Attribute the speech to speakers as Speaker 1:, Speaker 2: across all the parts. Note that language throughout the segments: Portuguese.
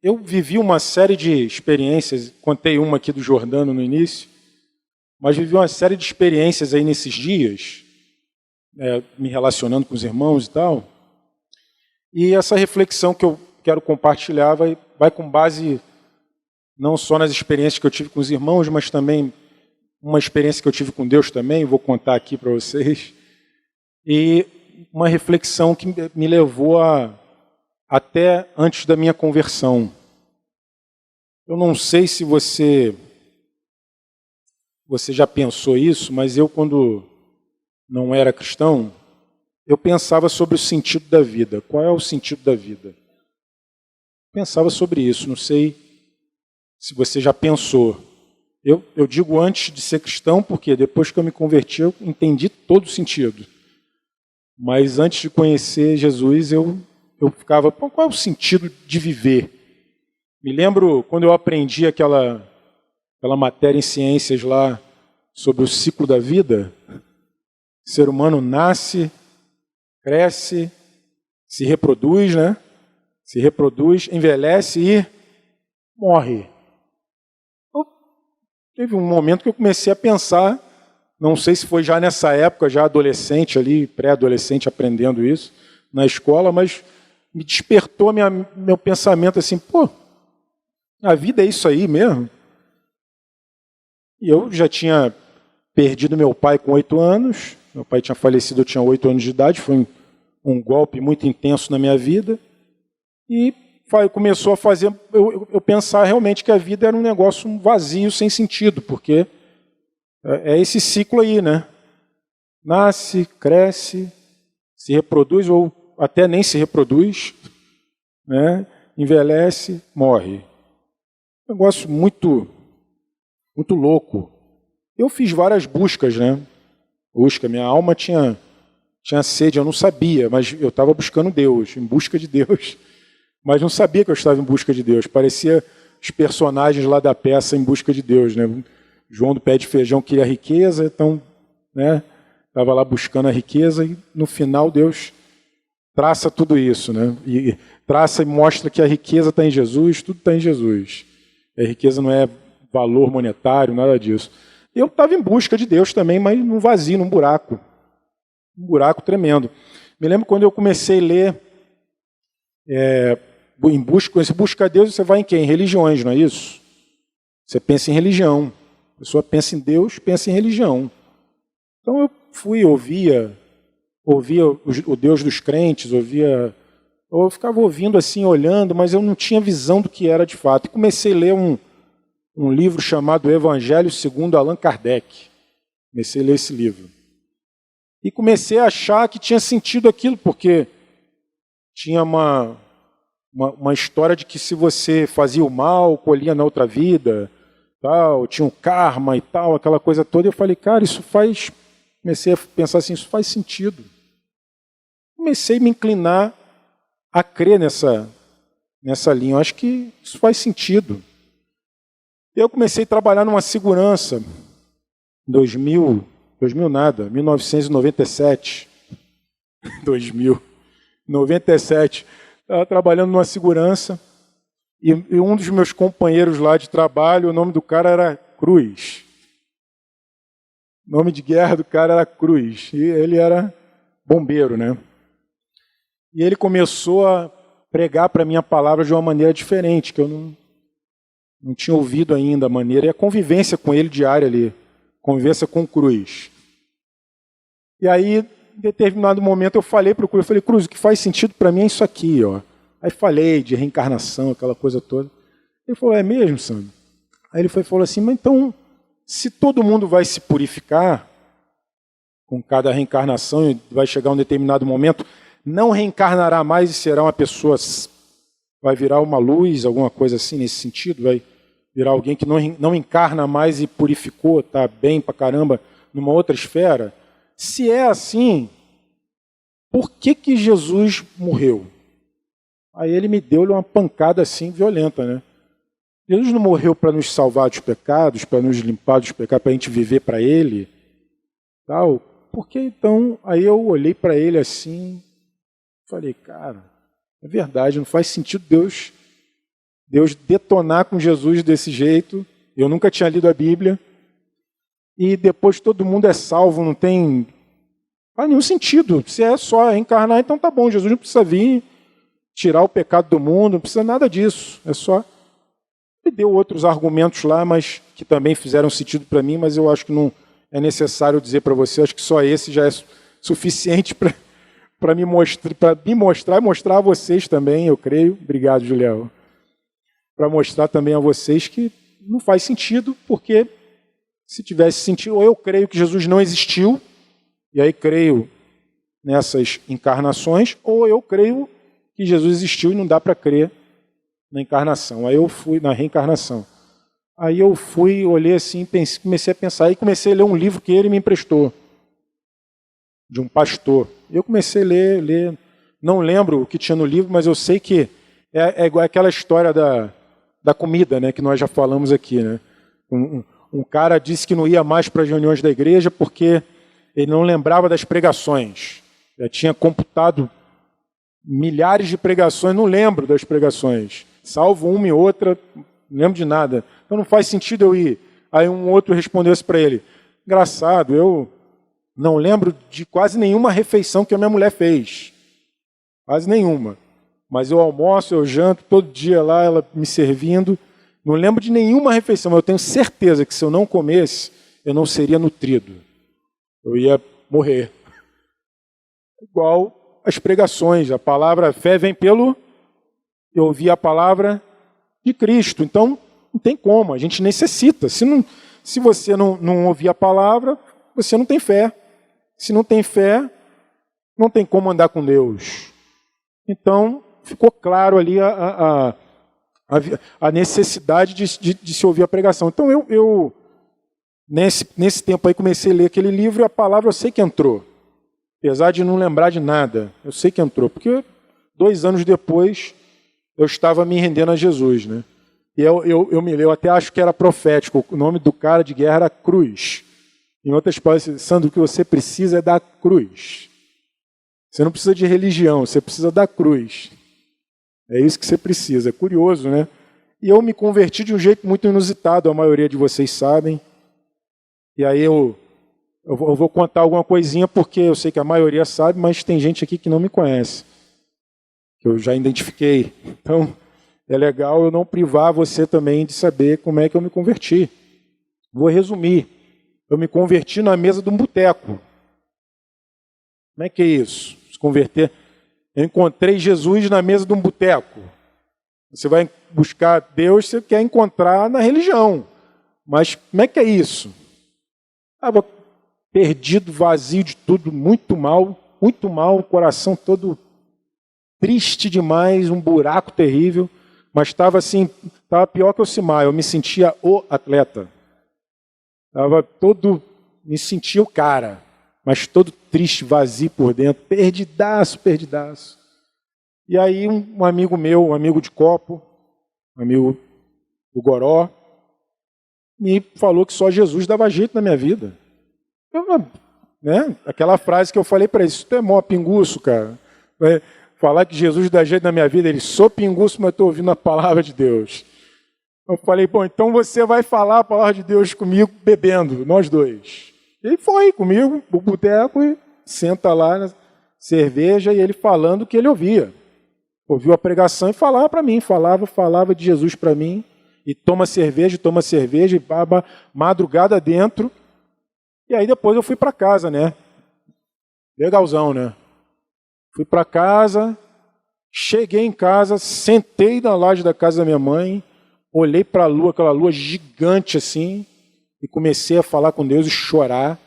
Speaker 1: eu vivi uma série de experiências, contei uma aqui do Jordano no início, mas vivi uma série de experiências aí nesses dias, me relacionando com os irmãos e tal, e essa reflexão que eu quero compartilhar vai com base não só nas experiências que eu tive com os irmãos, mas também uma experiência que eu tive com Deus também, vou contar aqui para vocês, e uma reflexão que me levou até antes da minha conversão. Eu não sei se você já pensou isso, mas eu, quando não era cristão, eu pensava sobre o sentido da vida. Qual é o sentido da vida? Pensava sobre isso, não sei se você já pensou. Eu digo antes de ser cristão, porque depois que eu me converti, eu entendi todo o sentido. Mas antes de conhecer Jesus, eu ficava, qual é o sentido de viver? Me lembro quando eu aprendi aquela matéria em ciências lá sobre o ciclo da vida. O ser humano nasce, cresce, se reproduz, né? Se reproduz, envelhece e morre. Teve um momento que eu comecei a pensar, não sei se foi já nessa época, já adolescente ali, pré-adolescente, aprendendo isso na escola, mas me despertou meu pensamento assim, a vida é isso aí mesmo? E eu já tinha perdido meu pai com 8 anos, meu pai tinha falecido, eu tinha 8 anos de idade, foi um golpe muito intenso na minha vida, e começou a fazer eu pensar realmente que a vida era um negócio vazio, sem sentido, porque é esse ciclo aí, né? Nasce, cresce, se reproduz ou até nem se reproduz, né? Envelhece, morre. Um negócio muito, muito louco. Eu fiz várias buscas, né? Minha alma tinha sede, eu não sabia, mas eu estava buscando Deus, em busca de Deus. Mas não sabia que eu estava em busca de Deus. Parecia os personagens lá da peça em busca de Deus, né? João do pé de feijão queria riqueza, então, né? Estava lá buscando a riqueza e no final Deus traça tudo isso, né? E traça e mostra que a riqueza está em Jesus, tudo está em Jesus. A riqueza não é valor monetário, nada disso. Eu estava em busca de Deus também, mas num vazio, num buraco. Um buraco tremendo. Me lembro quando eu comecei a ler quando você busca Deus, você vai em quê? Em religiões, não é isso? Você pensa em religião. A pessoa pensa em Deus, pensa em religião. Então eu ouvia o Deus dos crentes, eu ficava ouvindo assim, olhando, mas eu não tinha visão do que era de fato. E comecei a ler um livro chamado Evangelho segundo Allan Kardec. Comecei a ler esse livro. E comecei a achar que tinha sentido aquilo, porque tinha uma história de que se você fazia o mal, colhia na outra vida, tal, tinha um karma e tal, aquela coisa toda. Eu falei, cara, comecei a pensar assim, isso faz sentido. Comecei a me inclinar a crer nessa linha. Eu acho que isso faz sentido. Eu comecei a trabalhar numa segurança em 1997. 97. Estava trabalhando numa segurança e um dos meus companheiros lá de trabalho, o nome do cara era Cruz. O nome de guerra do cara era Cruz. E ele era bombeiro, né? E ele começou a pregar para mim a palavra de uma maneira diferente, que eu não tinha ouvido ainda a maneira. E a convivência com ele diária ali, convivência com Cruz. E aí, em determinado momento, eu falei para o Cruz, Cruz, o que faz sentido para mim é isso aqui, ó. Aí falei de reencarnação, aquela coisa toda. Ele falou, é mesmo, Sandro? Aí ele falou assim, mas então, se todo mundo vai se purificar com cada reencarnação e vai chegar um determinado momento, não reencarnará mais e será uma pessoa, vai virar uma luz, alguma coisa assim nesse sentido, vai virar alguém que não encarna mais e purificou, tá bem pra caramba, numa outra esfera. Se é assim, por que Jesus morreu? Aí ele me deu uma pancada assim violenta, né? Jesus não morreu para nos salvar dos pecados, para nos limpar dos pecados, para a gente viver para Ele, tal. Por que então? Aí eu olhei para ele assim, falei, cara, é verdade, não faz sentido Deus Deus detonar com Jesus desse jeito. Eu nunca tinha lido a Bíblia. E depois todo mundo é salvo, não faz nenhum sentido. Se é só reencarnar, então tá bom, Jesus não precisa vir tirar o pecado do mundo, não precisa nada disso. É só... Ele deu outros argumentos lá, mas que também fizeram sentido para mim, mas eu acho que não é necessário dizer para você. Acho que só esse já é suficiente para me mostrar e mostrar a vocês também, eu creio. Obrigado, Julião. Para mostrar também a vocês que não faz sentido, porque se tivesse sentido, ou eu creio que Jesus não existiu, e aí creio nessas encarnações, ou eu creio que Jesus existiu e não dá para crer na encarnação. Aí eu fui na reencarnação. Aí eu fui, olhei assim, comecei a pensar, e comecei a ler um livro que ele me emprestou, de um pastor. Eu comecei a ler, não lembro o que tinha no livro, mas eu sei que é igual aquela história da comida, né, que nós já falamos aqui, né? Um cara disse que não ia mais para as reuniões da igreja porque ele não lembrava das pregações. Já tinha computado milhares de pregações, não lembro das pregações, salvo uma e outra, não lembro de nada. Então não faz sentido eu ir. Aí um outro respondeu assim para ele: engraçado, eu não lembro de quase nenhuma refeição que a minha mulher fez. Quase nenhuma. Mas eu almoço, eu janto, todo dia lá, ela me servindo. Não lembro de nenhuma refeição, mas eu tenho certeza que se eu não comesse, eu não seria nutrido. Eu ia morrer. Igual as pregações. A palavra fé vem pelo... Eu ouvi a palavra de Cristo. Então, não tem como, a gente necessita. Se você não ouvir a palavra, você não tem fé. Se não tem fé, não tem como andar com Deus. Então, ficou claro ali a necessidade de se ouvir a pregação. Então, eu nesse tempo aí, comecei a ler aquele livro e a palavra eu sei que entrou. Apesar de não lembrar de nada, eu sei que entrou. Porque 2 anos depois, eu estava me rendendo a Jesus, né? E eu até acho que era profético. O nome do cara de guerra era Cruz. Em outras palavras, Sandro, o que você precisa é da cruz. Você não precisa de religião, você precisa da cruz. É isso que você precisa. É curioso, né? E eu me converti de um jeito muito inusitado, a maioria de vocês sabem. E aí eu vou contar alguma coisinha, porque eu sei que a maioria sabe, mas tem gente aqui que não me conhece, que eu já identifiquei. Então, é legal eu não privar você também de saber como é que eu me converti. Vou resumir. Eu me converti na mesa de um boteco. Como é que é isso? Se converter. Eu encontrei Jesus na mesa de um boteco. Você vai buscar Deus, você quer encontrar na religião. Mas como é que é isso? Estava perdido, vazio de tudo, muito mal, o coração todo triste demais, um buraco terrível. Mas estava assim, estava pior que o Simar, eu me sentia o atleta. Me sentia o cara, mas todo triste, vazio por dentro, perdidaço. E aí um amigo meu, um amigo de copo, um amigo do Goró, me falou que só Jesus dava jeito na minha vida. Aquela frase que eu falei para ele: isso é mó pinguço, cara. Falar que Jesus dá jeito na minha vida, ele: sou pinguço, mas estou ouvindo a palavra de Deus. Eu falei: bom, então você vai falar a palavra de Deus comigo bebendo, nós dois. Ele foi comigo pro boteco e senta lá na cerveja, e ele falando o que ele ouvia. Ouviu a pregação e falava para mim, falava de Jesus para mim, e toma cerveja, e baba, madrugada dentro. E aí depois eu fui para casa, né? Legalzão, né? Fui para casa, cheguei em casa, sentei na laje da casa da minha mãe, olhei para a lua, aquela lua gigante assim, e comecei a falar com Deus e chorar.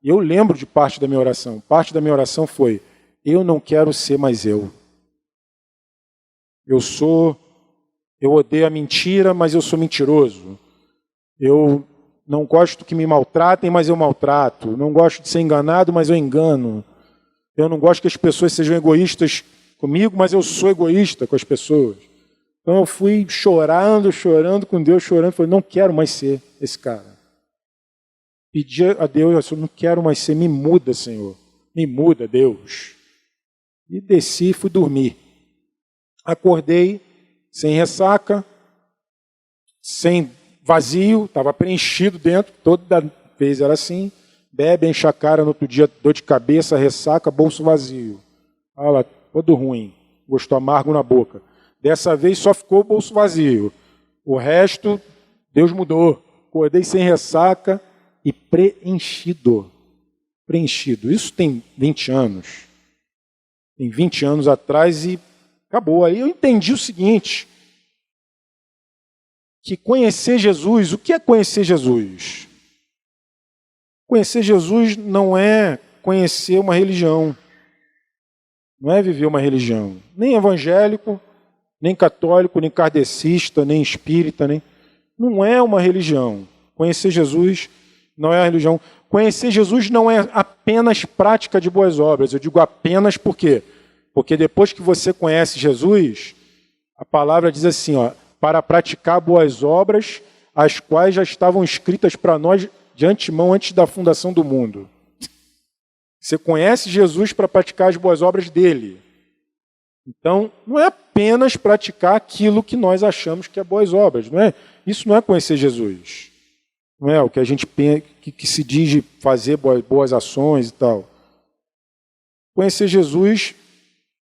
Speaker 1: E eu lembro de parte da minha oração. Parte da minha oração foi: eu não quero ser mais eu. Eu odeio a mentira, mas eu sou mentiroso. Eu não gosto que me maltratem, mas eu maltrato. Não gosto de ser enganado, mas eu engano. Eu não gosto que as pessoas sejam egoístas comigo, mas eu sou egoísta com as pessoas. Então eu fui chorando com Deus, chorando. Falei: não quero mais ser esse cara. Pedi a Deus: eu não quero mais ser, me muda, Senhor. Me muda, Deus. E desci e fui dormir. Acordei sem ressaca, sem vazio, estava preenchido dentro, toda vez era assim. Bebe, enche a cara, no outro dia dor de cabeça, ressaca, bolso vazio. Olha lá, todo ruim, gosto amargo na boca. Dessa vez só ficou o bolso vazio. O resto, Deus mudou. Acordei sem ressaca e preenchido. Preenchido. Isso tem 20 anos. Tem 20 anos atrás e acabou. Aí eu entendi o seguinte, que conhecer Jesus, o que é conhecer Jesus? Conhecer Jesus não é conhecer uma religião, não é viver uma religião, nem evangélico, nem católico, nem kardecista, nem espírita, não é uma religião. Conhecer Jesus não é a religião. Conhecer Jesus não é apenas prática de boas obras. Eu digo apenas por quê? Porque depois que você conhece Jesus, a palavra diz assim, ó, para praticar boas obras, as quais já estavam escritas para nós de antemão, antes da fundação do mundo. Você conhece Jesus para praticar as boas obras dele. Então, não é apenas praticar aquilo que nós achamos que é boas obras, não é? Isso não é conhecer Jesus. Não é o que a gente que se diz de fazer boas ações e tal. Conhecer Jesus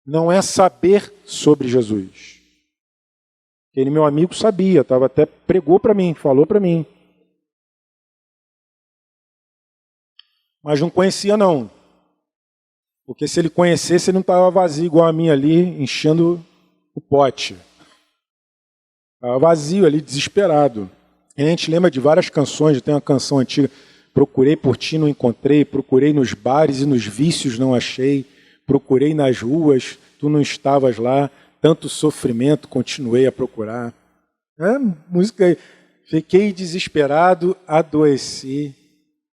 Speaker 1: não é saber sobre Jesus. Ele, meu amigo, sabia, até pregou para mim, falou para mim. Mas não conhecia, não. Porque se ele conhecesse, ele não estava vazio igual a mim ali, enchendo o pote. Estava vazio ali, desesperado. E a gente lembra de várias canções, tem uma canção antiga, procurei por ti, não encontrei, procurei nos bares e nos vícios, não achei, procurei nas ruas, tu não estavas lá, tanto sofrimento, continuei a procurar. Música aí. Fiquei desesperado, adoeci,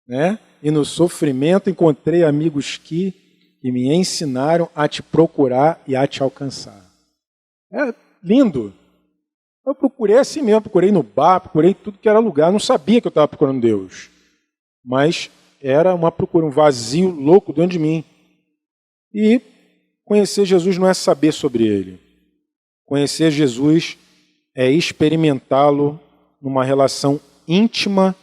Speaker 1: né? E no sofrimento encontrei amigos que me ensinaram a te procurar e a te alcançar. É lindo. Eu procurei assim mesmo, procurei no bar, procurei em tudo que era lugar, não sabia que eu estava procurando Deus. Mas era uma procura, um vazio louco dentro de mim. E conhecer Jesus não é saber sobre Ele. Conhecer Jesus é experimentá-lo numa relação íntima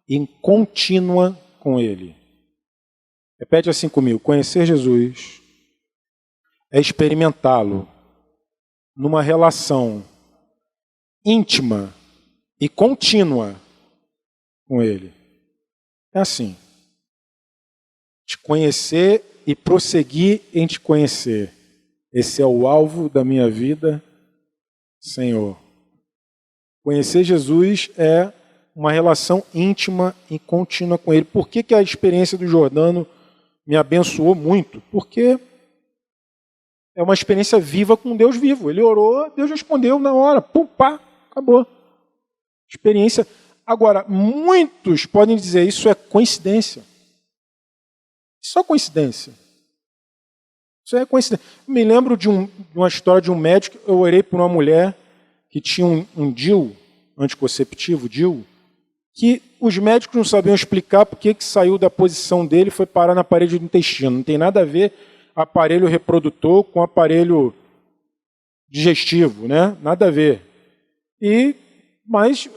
Speaker 1: e contínua com Ele. Repete assim comigo, conhecer Jesus é experimentá-lo numa relação íntima e contínua com Ele. É assim. Te conhecer e prosseguir em te conhecer. Esse é o alvo da minha vida, Senhor. Conhecer Jesus é uma relação íntima e contínua com Ele. Por que a experiência do Jordano me abençoou muito? Porque é uma experiência viva com Deus vivo. Ele orou, Deus respondeu na hora. Pum, pá, acabou. Experiência. Agora, muitos podem dizer isso é coincidência. Só coincidência. Isso é coincidência. Me lembro de uma história de um médico. Eu orei por uma mulher que tinha um DIU, anticonceptivo, DIU, que os médicos não sabiam explicar por que saiu da posição dele e foi parar na parede do intestino. Não tem nada a ver aparelho reprodutor com aparelho digestivo, né? Nada a ver. Mas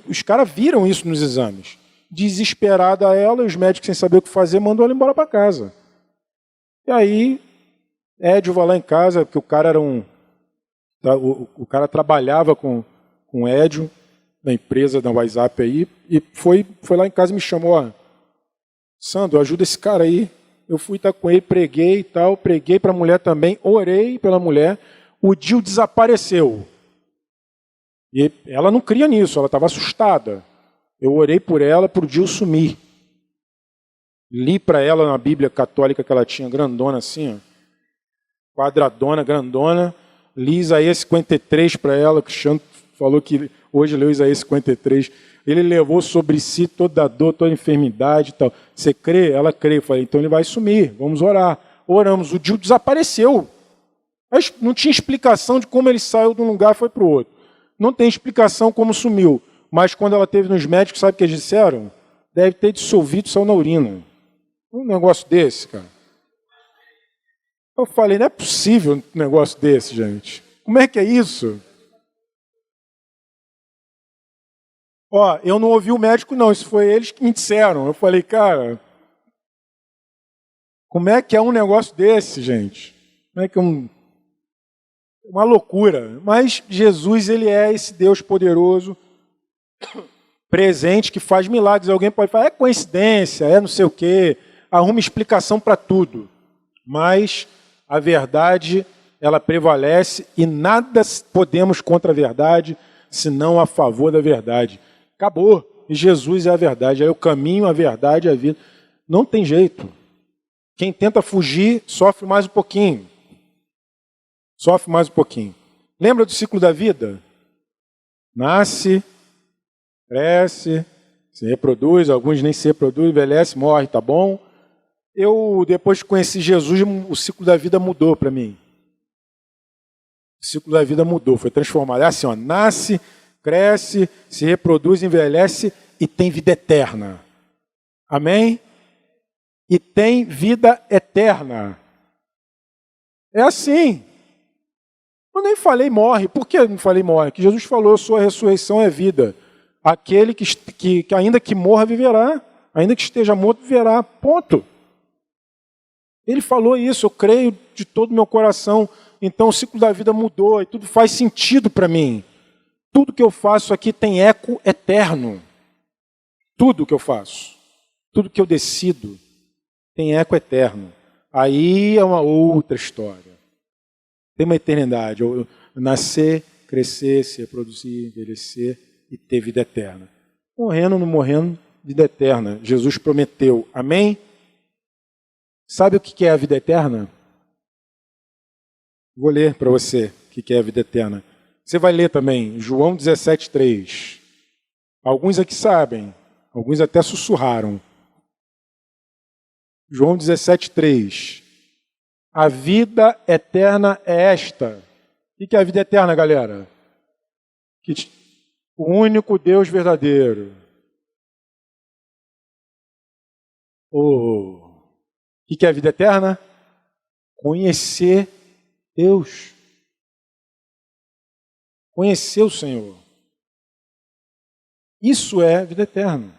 Speaker 1: os caras viram isso nos exames. Desesperada ela, os médicos sem saber o que fazer, mandou ela embora para casa. E aí, Édio vai lá em casa, porque o cara era o cara trabalhava com Édio, na empresa da WhatsApp aí, e foi lá em casa e me chamou, ó, Sandro, ajuda esse cara aí. Eu fui estar com ele, preguei e tal, preguei para a mulher também, orei pela mulher, o DIU desapareceu. E ela não cria nisso, ela estava assustada. Eu orei por ela, para o DIU sumir. Li para ela na Bíblia católica que ela tinha, grandona assim, ó, quadradona, grandona. Li Isaías 53 para ela, o Cristiano falou que hoje leu Isaías 53. Ele levou sobre si toda a dor, toda a enfermidade e tal. Você crê? Ela crê. Eu falei, então ele vai sumir, vamos orar. Oramos, o DIU desapareceu. Mas não tinha explicação de como ele saiu de um lugar e foi para o outro. Não tem explicação como sumiu. Mas quando ela teve nos médicos, sabe o que eles disseram? Deve ter dissolvido, saiu na urina. Um negócio desse, cara. Eu falei, não é possível um negócio desse, gente. Como é que é isso? Ó, eu não ouvi o médico, não. Isso foi eles que me disseram. Eu falei, cara, como é que é um negócio desse, gente? Como é que é uma loucura. Mas Jesus, ele é esse Deus poderoso, presente, que faz milagres. Alguém pode falar, é coincidência, é não sei o quê. Arruma explicação para tudo. Mas a verdade, ela prevalece e nada podemos contra a verdade, senão a favor da verdade. Acabou. E Jesus é a verdade. É o caminho, a verdade e a vida. Não tem jeito. Quem tenta fugir, sofre mais um pouquinho. Sofre mais um pouquinho. Lembra do ciclo da vida? Nasce, cresce, se reproduz, alguns nem se reproduzem, envelhece, morre, tá bom? Eu, depois que conheci Jesus, o ciclo da vida mudou para mim. O ciclo da vida mudou, foi transformado. É assim, ó, nasce, cresce, se reproduz, envelhece e tem vida eterna. Amém? E tem vida eterna. É assim. Eu nem falei morre. Por que eu não falei morre? Que Jesus falou, sua ressurreição é vida. Aquele que ainda que morra, viverá. Ainda que esteja morto, viverá. Ponto. Ele falou isso, eu creio de todo o meu coração. Então o ciclo da vida mudou e tudo faz sentido para mim. Tudo que eu faço aqui tem eco eterno. Tudo que eu faço, tudo que eu decido tem eco eterno. Aí é uma outra história. Tem uma eternidade. Nascer, crescer, se reproduzir, envelhecer e ter vida eterna. Morrendo ou não morrendo, vida eterna. Jesus prometeu. Amém? Sabe o que é a vida eterna? Vou ler para você o que é a vida eterna. Você vai ler também, João 17,3. Alguns aqui sabem, alguns até sussurraram. João 17,3. A vida eterna é esta. O que é a vida eterna, galera? O único Deus verdadeiro. O que é a vida eterna? Conhecer Deus. Conhecer o Senhor. Isso é vida eterna.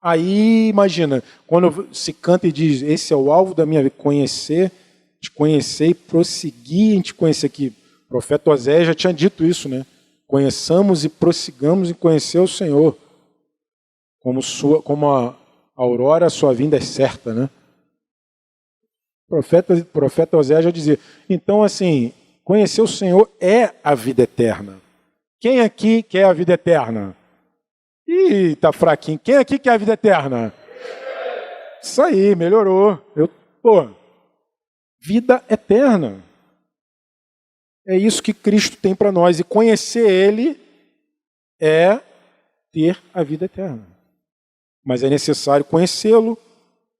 Speaker 1: Aí, imagina, quando se canta e diz, esse é o alvo da minha vida, conhecer, te conhecer e prosseguir em te conhecer. Que o profeta Oséias já tinha dito isso, né? Conheçamos e prossigamos em conhecer o Senhor. Como a aurora, a sua vinda é certa, né? O profeta Oséias já dizia. Então, assim, conhecer o Senhor é a vida eterna. Quem aqui quer a vida eterna? Ih, tá fraquinho. Quem aqui quer a vida eterna? Isso aí, melhorou. Vida eterna. É isso que Cristo tem para nós. E conhecer Ele é ter a vida eterna. Mas é necessário conhecê-lo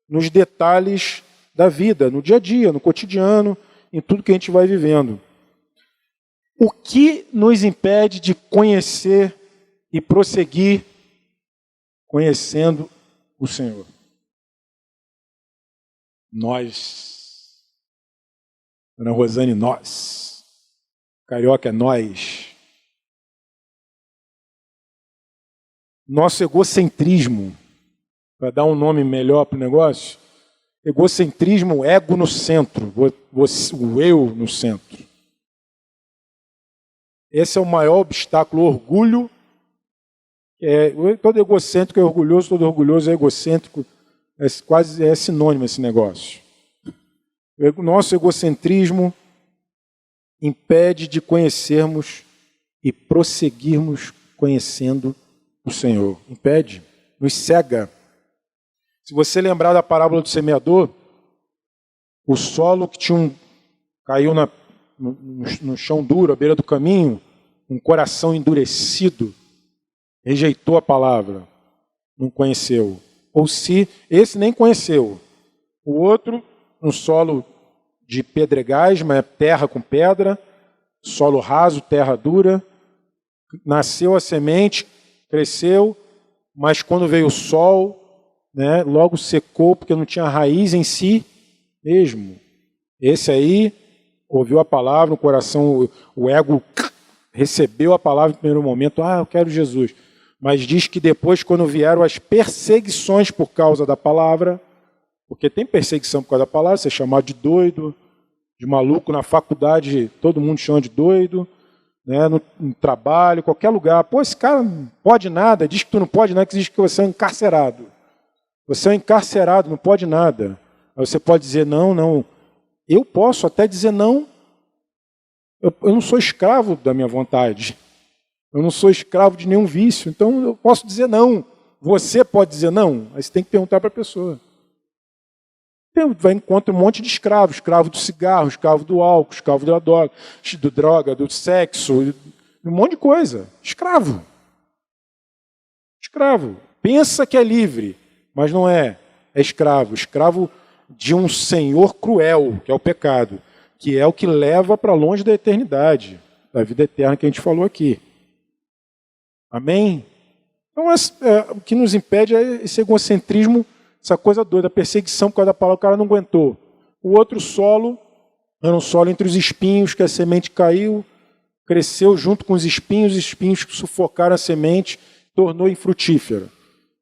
Speaker 1: nos detalhes da vida, no dia a dia, no cotidiano, em tudo que a gente vai vivendo. O que nos impede de conhecer e prosseguir conhecendo o Senhor? Nós. Ana Rosane, nós. Carioca é nós. Nosso egocentrismo, para dar um nome melhor para o negócio, egocentrismo, ego no centro, o eu no centro. Esse é o maior obstáculo, o orgulho. Todo egocêntrico é orgulhoso, todo orgulhoso é egocêntrico. Quase é sinônimo esse negócio. O nosso egocentrismo impede de conhecermos e prosseguirmos conhecendo o Senhor. Impede, nos cega. Se você lembrar da parábola do semeador, o solo que caiu no chão duro, à beira do caminho, um coração endurecido, rejeitou a palavra, não conheceu. Ou se esse nem conheceu. O outro, um solo de pedregais, mas terra com pedra, solo raso, terra dura, nasceu a semente, cresceu, mas quando veio o sol, né, logo secou, porque não tinha raiz em si mesmo. Esse aí ouviu a palavra, o coração, o ego recebeu a palavra no primeiro momento, eu quero Jesus. Mas diz que depois, quando vieram as perseguições por causa da palavra, porque tem perseguição por causa da palavra, você é chamado de doido, de maluco na faculdade, todo mundo chama de doido, né, no trabalho, qualquer lugar. Pô, esse cara não pode nada, diz que tu não pode nada, que diz que você é um encarcerado. Você é um encarcerado, não pode nada. Aí você pode dizer, não. Eu posso até dizer não. Eu não sou escravo da minha vontade. Eu não sou escravo de nenhum vício. Então eu posso dizer não. Você pode dizer não? Aí você tem que perguntar para a pessoa. Vai encontrar um monte de escravos. Escravo do cigarro, escravo do álcool, escravo da droga, do sexo, um monte de coisa. Escravo. Escravo. Pensa que é livre, mas não é. É escravo. Escravo de um senhor cruel, que é o pecado, que é o que leva para longe da eternidade, da vida eterna que a gente falou aqui. Amém? Então, o que nos impede é esse egocentrismo, essa coisa doida, a perseguição por causa da palavra, o cara não aguentou. O outro solo era um solo entre os espinhos, que a semente caiu, cresceu junto com os espinhos que sufocaram a semente, tornou infrutífera.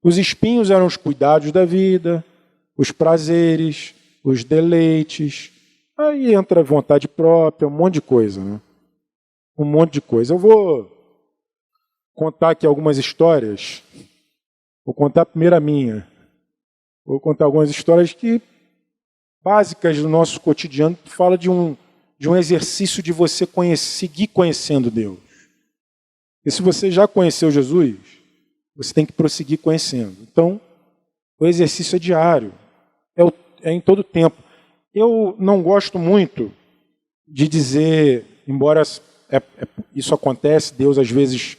Speaker 1: Os espinhos eram os cuidados da vida, os prazeres, os deleites. Aí entra a vontade própria, um monte de coisa, né? Um monte de coisa. Eu vou contar aqui algumas histórias. Vou contar primeiro a minha. Vou contar algumas histórias básicas do nosso cotidiano, que fala de um exercício de você seguir conhecendo Deus. E se você já conheceu Jesus, você tem que prosseguir conhecendo. Então, o exercício é diário, é em todo tempo. Eu não gosto muito de dizer, embora isso acontece, Deus às vezes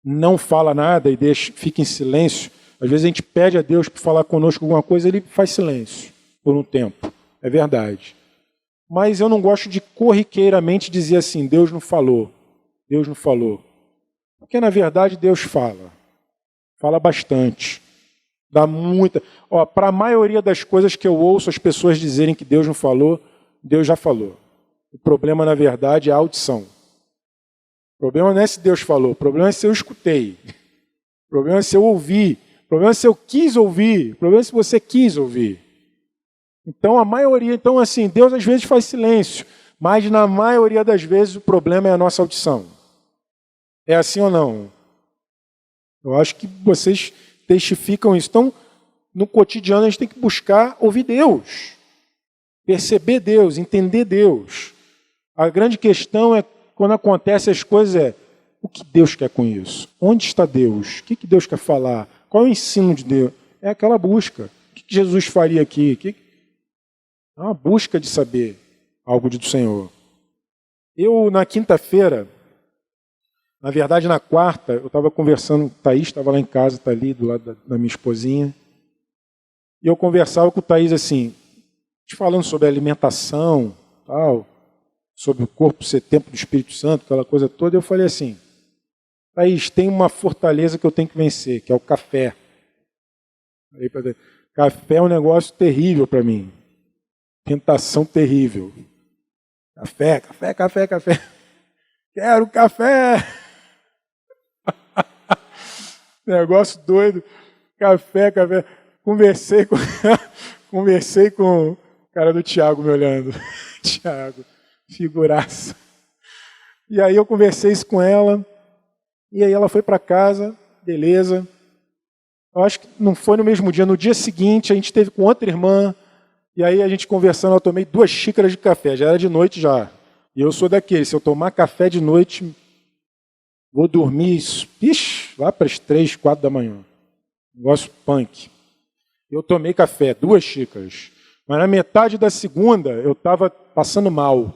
Speaker 1: não fala nada e fica em silêncio. Às vezes a gente pede a Deus para falar conosco alguma coisa, ele faz silêncio por um tempo. É verdade. Mas eu não gosto de corriqueiramente dizer assim, Deus não falou. Deus não falou. Porque na verdade Deus fala. Fala bastante. Dá muita. Para a maioria das coisas que eu ouço as pessoas dizerem que Deus não falou, Deus já falou. O problema, na verdade, é a audição. O problema não é se Deus falou, o problema é se eu escutei. O problema é se eu ouvi. O problema é se eu quis ouvir. O problema é se você quis ouvir. Então, a maioria, assim, Deus às vezes faz silêncio, mas na maioria das vezes o problema é a nossa audição. É assim ou não? Eu acho que vocês testificam isso. Então, no cotidiano a gente tem que buscar ouvir Deus, perceber Deus, entender Deus. A grande questão é, quando acontecem as coisas, o que Deus quer com isso? Onde está Deus? O que Deus quer falar? Qual é o ensino de Deus? É aquela busca. O que Jesus faria aqui? É uma busca de saber algo do Senhor. Eu, na quinta-feira, na verdade, na quarta, eu estava conversando, Thaís estava lá em casa, está ali do lado da minha esposinha, e eu conversava com o Thaís assim, falando sobre a alimentação, tal, sobre o corpo ser templo do Espírito Santo, aquela coisa toda, eu falei assim, Thaís, tem uma fortaleza que eu tenho que vencer, que é o café. Café é um negócio terrível para mim. Tentação terrível. Café. Quero café. Negócio doido. Café. Conversei com o cara do Tiago me olhando. Tiago, figuraça. E aí eu conversei isso com ela. E aí ela foi para casa, beleza. Eu acho que não foi no mesmo dia. No dia seguinte, a gente esteve com outra irmã. E aí a gente conversando, eu tomei 2 xícaras de café. Já era de noite já. E eu sou daquele, se eu tomar café de noite, vou dormir, lá para as 3, 4 da manhã. Negócio punk. Eu tomei café, 2 xícaras. Mas na metade da segunda, eu estava passando mal.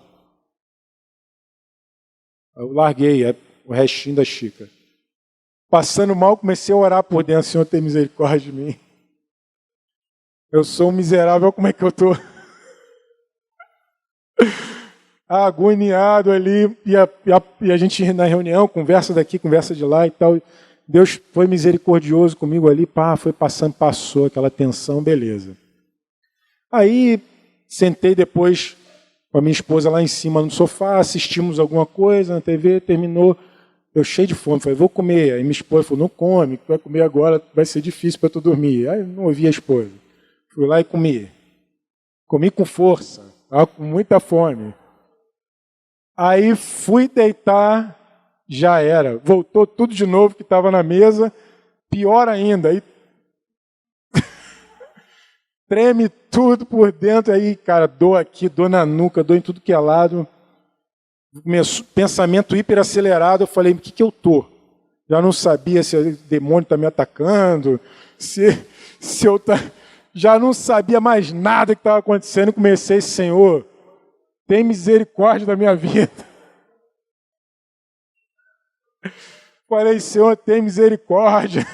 Speaker 1: Eu larguei o restinho da xícara. Passando mal, comecei a orar por dentro. Senhor, tem misericórdia de mim. Eu sou um miserável, como é que eu estou? Agoniado ali. E a gente na reunião, conversa daqui, conversa de lá e tal. Deus foi misericordioso comigo ali. Foi passando, passou aquela tensão, beleza. Aí, sentei depois com a minha esposa lá em cima no sofá, assistimos alguma coisa na TV, terminou, eu cheio de fome, falei, vou comer. Aí minha esposa falou, não come, tu vai comer agora, vai ser difícil para tu dormir. Aí eu não ouvi a esposa. Fui lá e comi. Comi com força, estava com muita fome. Aí fui deitar, já era. Voltou tudo de novo que estava na mesa, pior ainda. Aí treme tudo por dentro, aí, cara, dor aqui, dor na nuca, dor em tudo que é lado. Pensamento hiperacelerado, eu falei, o que eu tô? Já não sabia se o demônio está me atacando, se eu já não sabia mais nada que estava acontecendo. Comecei, Senhor, tem misericórdia da minha vida. Falei, Senhor, tem misericórdia.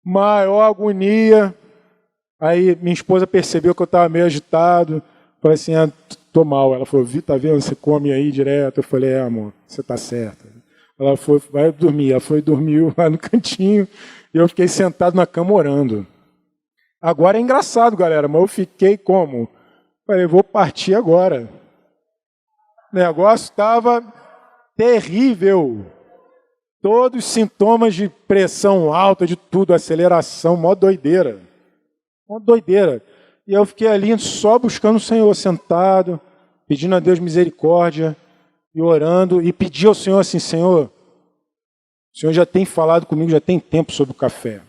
Speaker 1: Maior agonia. Aí minha esposa percebeu que eu estava meio agitado. Falei assim, tô mal. Ela falou, tá vendo, você come aí direto. Eu falei, amor, você tá certa. Ela foi, vai dormir. Ela foi e dormiu lá no cantinho. E eu fiquei sentado na cama orando. Agora é engraçado, galera, mas eu fiquei como? Falei, vou partir agora. O negócio estava terrível. Todos os sintomas de pressão alta, de tudo, aceleração, mó doideira. Mó doideira. E eu fiquei ali só buscando o Senhor, sentado, pedindo a Deus misericórdia e orando. E pedi ao Senhor assim, Senhor, o Senhor já tem falado comigo, já tem tempo sobre o café.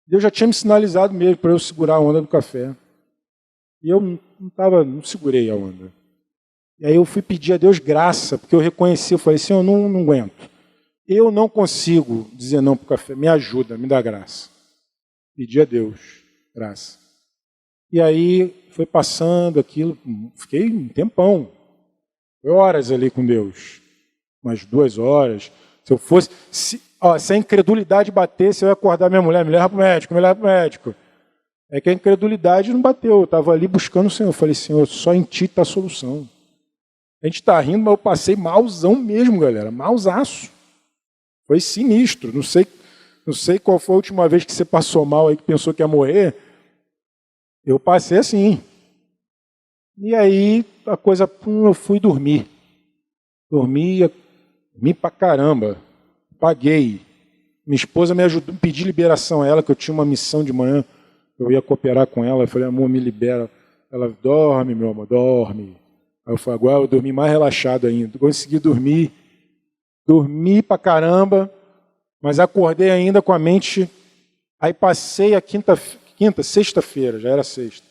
Speaker 1: Deus já tinha me sinalizado mesmo para eu segurar a onda do café. E eu não segurei a onda. E aí eu fui pedir a Deus graça, porque eu reconheci, eu falei, Senhor, eu não aguento. Eu não consigo dizer não para o café, me ajuda, me dá graça. Pedi a Deus graça. E aí foi passando aquilo, fiquei um tempão, foi horas ali com Deus, umas 2 horas. Se eu fosse, se a incredulidade batesse, eu ia acordar minha mulher, me leva para o médico, me leva para o médico. É que a incredulidade não bateu, eu estava ali buscando o Senhor. Eu falei, Senhor, só em Ti está a solução. A gente está rindo, mas eu passei malzão mesmo, galera, malzaço. Foi sinistro, não sei qual foi a última vez que você passou mal aí, que pensou que ia morrer. Eu passei assim. E aí, a coisa, eu fui dormir. Dormi pra caramba. Paguei. Minha esposa me ajudou, pedi liberação a ela, que eu tinha uma missão de manhã, eu ia cooperar com ela. Eu falei, amor, me libera. Ela, dorme, meu amor, dorme. Aí eu falei, agora eu dormi mais relaxado ainda. Consegui dormir. Dormi pra caramba, mas acordei ainda com a mente. Aí passei a sexta-feira, já era sexta.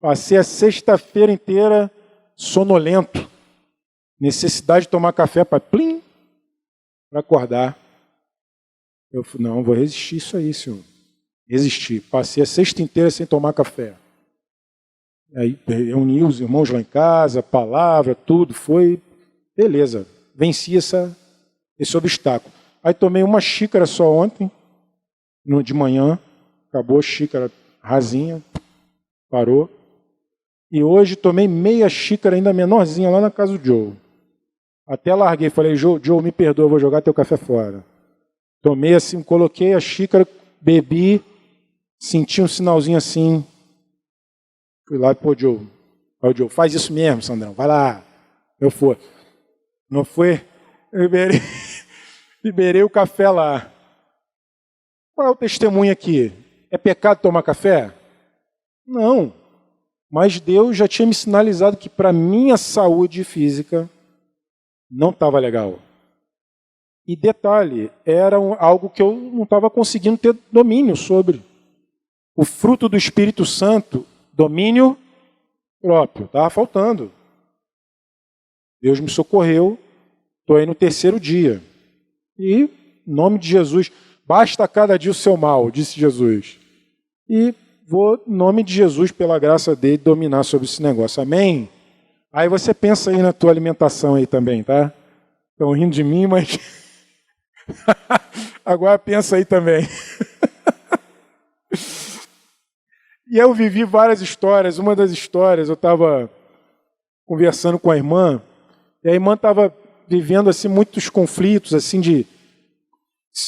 Speaker 1: Passei a sexta-feira inteira sonolento. Necessidade de tomar café para acordar. Eu falei, não, vou resistir isso aí, Senhor. Resisti. Passei a sexta inteira sem tomar café. Aí reuni os irmãos lá em casa, palavra, tudo, foi. Beleza, venci esse obstáculo. Aí tomei uma xícara só ontem, de manhã, acabou a xícara rasinha, parou. E hoje tomei meia xícara ainda menorzinha lá na casa do Joe. Até larguei, falei, Joe, me perdoa, eu vou jogar teu café fora. Tomei assim, coloquei a xícara, bebi, senti um sinalzinho assim. Fui lá e pô, Joe. Aí o Joe, faz isso mesmo, Sandrão, vai lá. Eu fui. Não foi? Eu liberei o café lá. Qual é o testemunho aqui? É pecado tomar café? Não. Mas Deus já tinha me sinalizado que para minha saúde física não estava legal. E detalhe, era algo que eu não estava conseguindo ter domínio sobre. O fruto do Espírito Santo, domínio próprio, estava faltando. Deus me socorreu, estou aí no 3º dia. E, em nome de Jesus, basta cada dia o seu mal, disse Jesus. E vou, em nome de Jesus, pela graça dele, dominar sobre esse negócio. Amém? Aí você pensa aí na tua alimentação aí também, tá? Estão rindo de mim, mas... Agora pensa aí também. E eu vivi várias histórias. Uma das histórias, eu estava conversando com a irmã, e a irmã estava vivendo assim muitos conflitos, assim de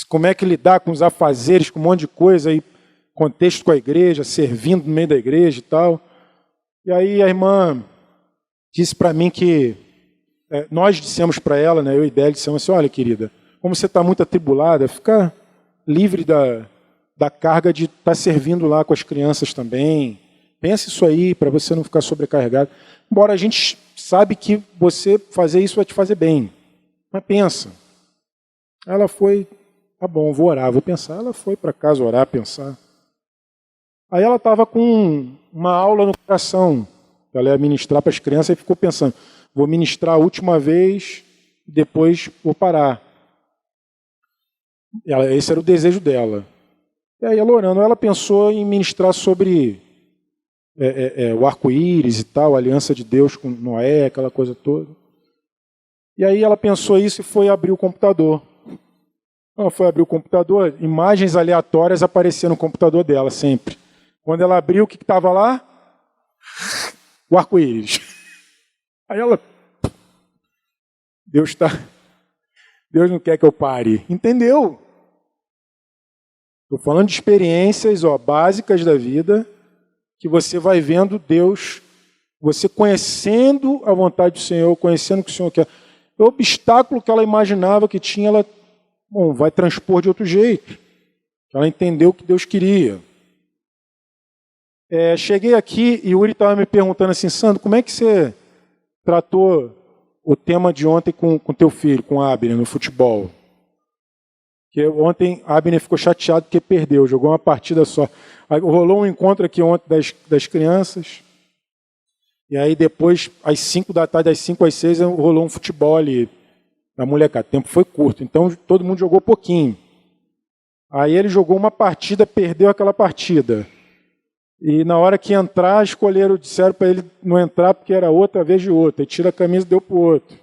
Speaker 1: como é que lidar com os afazeres, com um monte de coisa, aí, contexto com a igreja, servindo no meio da igreja e tal. E aí a irmã disse para mim que, nós dissemos para ela, né, eu e Délia dissemos assim, olha querida, como você está muito atribulada, fica livre da carga de estar servindo lá com as crianças também. Pensa isso aí, para você não ficar sobrecarregado. Embora a gente sabe que você fazer isso vai te fazer bem. Mas pensa. Ela foi, tá bom, vou orar, vou pensar. Ela foi para casa orar, pensar. Aí ela estava com uma aula no coração. Ela ia ministrar para as crianças e ficou pensando, vou ministrar a última vez, depois vou parar. Esse era o desejo dela. E aí ela orando, ela pensou em ministrar sobre o arco-íris e tal, a aliança de Deus com Noé, aquela coisa toda. E aí ela pensou isso e foi abrir o computador. Ela foi abrir o computador, imagens aleatórias apareciam no computador dela sempre. Quando ela abriu, o que estava lá? O arco-íris. Aí ela... Deus não quer que eu pare. Entendeu? Estou falando de experiências básicas da vida, que você vai vendo Deus, você conhecendo a vontade do Senhor, conhecendo o que o Senhor quer. O obstáculo que ela imaginava que tinha, ela vai transpor de outro jeito. Ela entendeu o que Deus queria. Cheguei aqui e o Uri estava me perguntando assim, Sandro, como é que você tratou o tema de ontem com teu filho, com a Abner, no futebol? Porque ontem a Abner ficou chateado porque perdeu, jogou uma partida só. Aí rolou um encontro aqui ontem das crianças, e aí depois, às 5 da tarde, das 5 às 6, rolou um futebol ali, da molecada. O tempo foi curto, então todo mundo jogou pouquinho. Aí ele jogou uma partida, perdeu aquela partida. E na hora que entrar, disseram para ele não entrar porque era outra vez de outra. Ele tira a camisa e deu para o outro.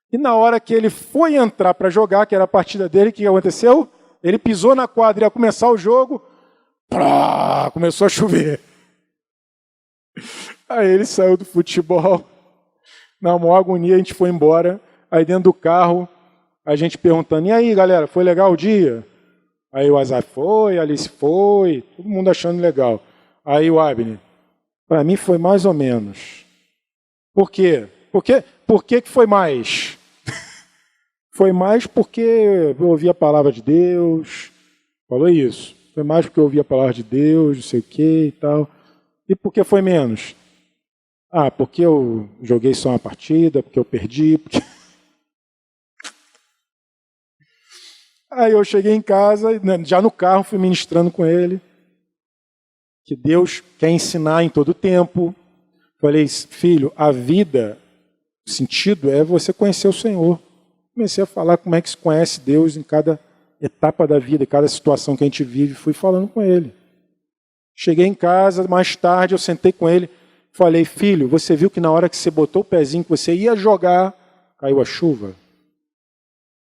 Speaker 1: E na hora que ele foi entrar para jogar, que era a partida dele, o que aconteceu? Ele pisou na quadra e ia começar o jogo, começou a chover. Aí ele saiu do futebol, na maior agonia a gente foi embora. Aí dentro do carro, a gente perguntando, e aí galera, foi legal o dia? Aí o Azar foi, a Alice foi, todo mundo achando legal. Aí o Abner, para mim foi mais ou menos. Por quê? Por que foi mais? Foi mais porque eu ouvi a palavra de Deus, falou isso. Foi mais porque eu ouvi a palavra de Deus, não sei o que e tal. E por que foi menos? Porque eu joguei só uma partida, porque eu perdi. Aí eu cheguei em casa, já no carro, fui ministrando com ele, que Deus quer ensinar em todo tempo. Falei, filho, a vida, o sentido é você conhecer o Senhor. Comecei a falar como é que se conhece Deus em cada etapa da vida, em cada situação que a gente vive. Fui falando com ele. Cheguei em casa, mais tarde eu sentei com ele. Falei, filho, você viu que na hora que você botou o pezinho, que você ia jogar, caiu a chuva?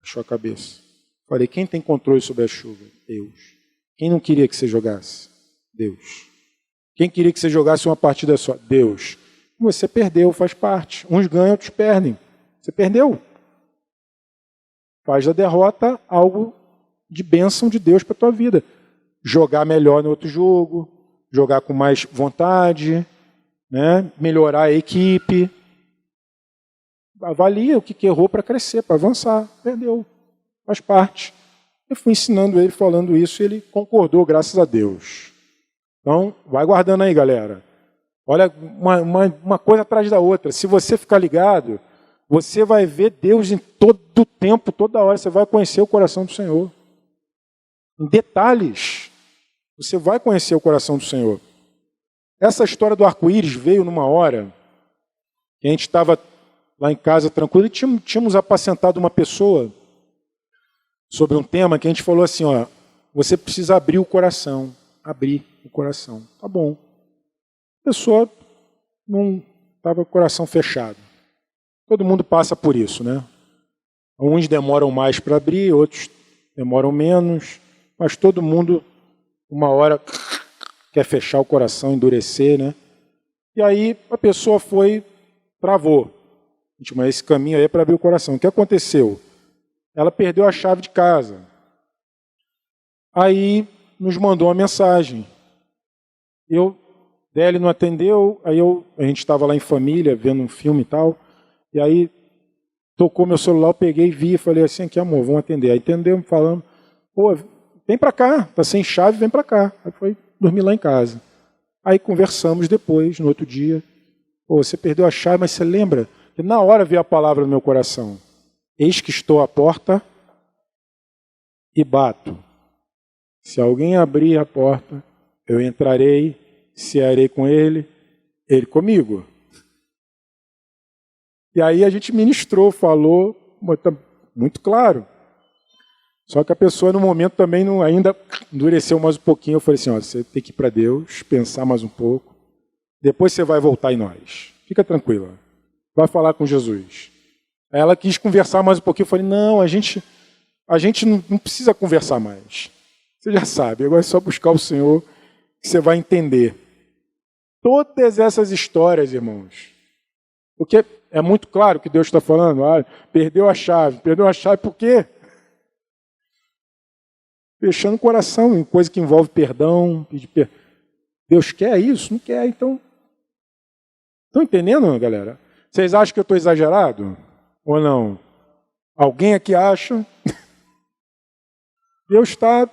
Speaker 1: Baixou a cabeça. Falei, quem tem controle sobre a chuva? Deus. Quem não queria que você jogasse? Deus. Quem queria que você jogasse uma partida só? Deus. Você perdeu, faz parte. Uns ganham, outros perdem. Você perdeu. Faz da derrota algo de bênção de Deus para a tua vida. Jogar melhor no outro jogo, jogar com mais vontade, né? Melhorar a equipe. Avalia o que errou para crescer, para avançar. Perdeu. Faz parte. Eu fui ensinando ele, falando isso, e ele concordou, graças a Deus. Então, vai guardando aí, galera. Olha, uma coisa atrás da outra. Se você ficar ligado, você vai ver Deus em todo o tempo, toda hora. Você vai conhecer o coração do Senhor. Em detalhes, você vai conhecer o coração do Senhor. Essa história do arco-íris veio numa hora que a gente estava lá em casa tranquilo e tínhamos apacentado uma pessoa sobre um tema que a gente falou assim, você precisa abrir o coração. Abrir o coração. Tá bom. A pessoa não estava com o coração fechado. Todo mundo passa por isso, né? Uns demoram mais para abrir, outros demoram menos, mas todo mundo, uma hora, quer fechar o coração, endurecer, né? E aí a pessoa travou. Mas esse caminho aí é para abrir o coração. O que aconteceu? Ela perdeu a chave de casa. Aí nos mandou uma mensagem. Eu Daí ele não atendeu, aí a gente estava lá em família, vendo um filme e tal, e aí tocou meu celular, eu peguei e vi, e falei assim, aqui amor, vamos atender. Aí atendeu, falando, pô, vem pra cá, tá sem chave, vem pra cá. Aí foi dormir lá em casa. Aí conversamos depois, no outro dia, pô, você perdeu a chave, mas você lembra? Que na hora veio a palavra no meu coração, eis que estou à porta e bato. Se alguém abrir a porta, eu entrarei, cearei com ele, ele comigo. E aí a gente ministrou, falou, muito claro. Só que a pessoa no momento também ainda endureceu mais um pouquinho. Eu falei assim, ó, você tem que ir para Deus, pensar mais um pouco, depois você vai voltar em nós. Fica tranquila, vai falar com Jesus. Aí ela quis conversar mais um pouquinho, eu falei, não, a gente não precisa conversar mais. Você já sabe, agora é só buscar o Senhor que você vai entender. Todas essas histórias, irmãos, porque é muito claro que Deus está falando, perdeu a chave por quê? Fechando o coração em coisa que envolve perdão, Deus quer isso? Não quer, então. Estão entendendo, galera? Vocês acham que eu estou exagerado? Ou não? Alguém aqui acha?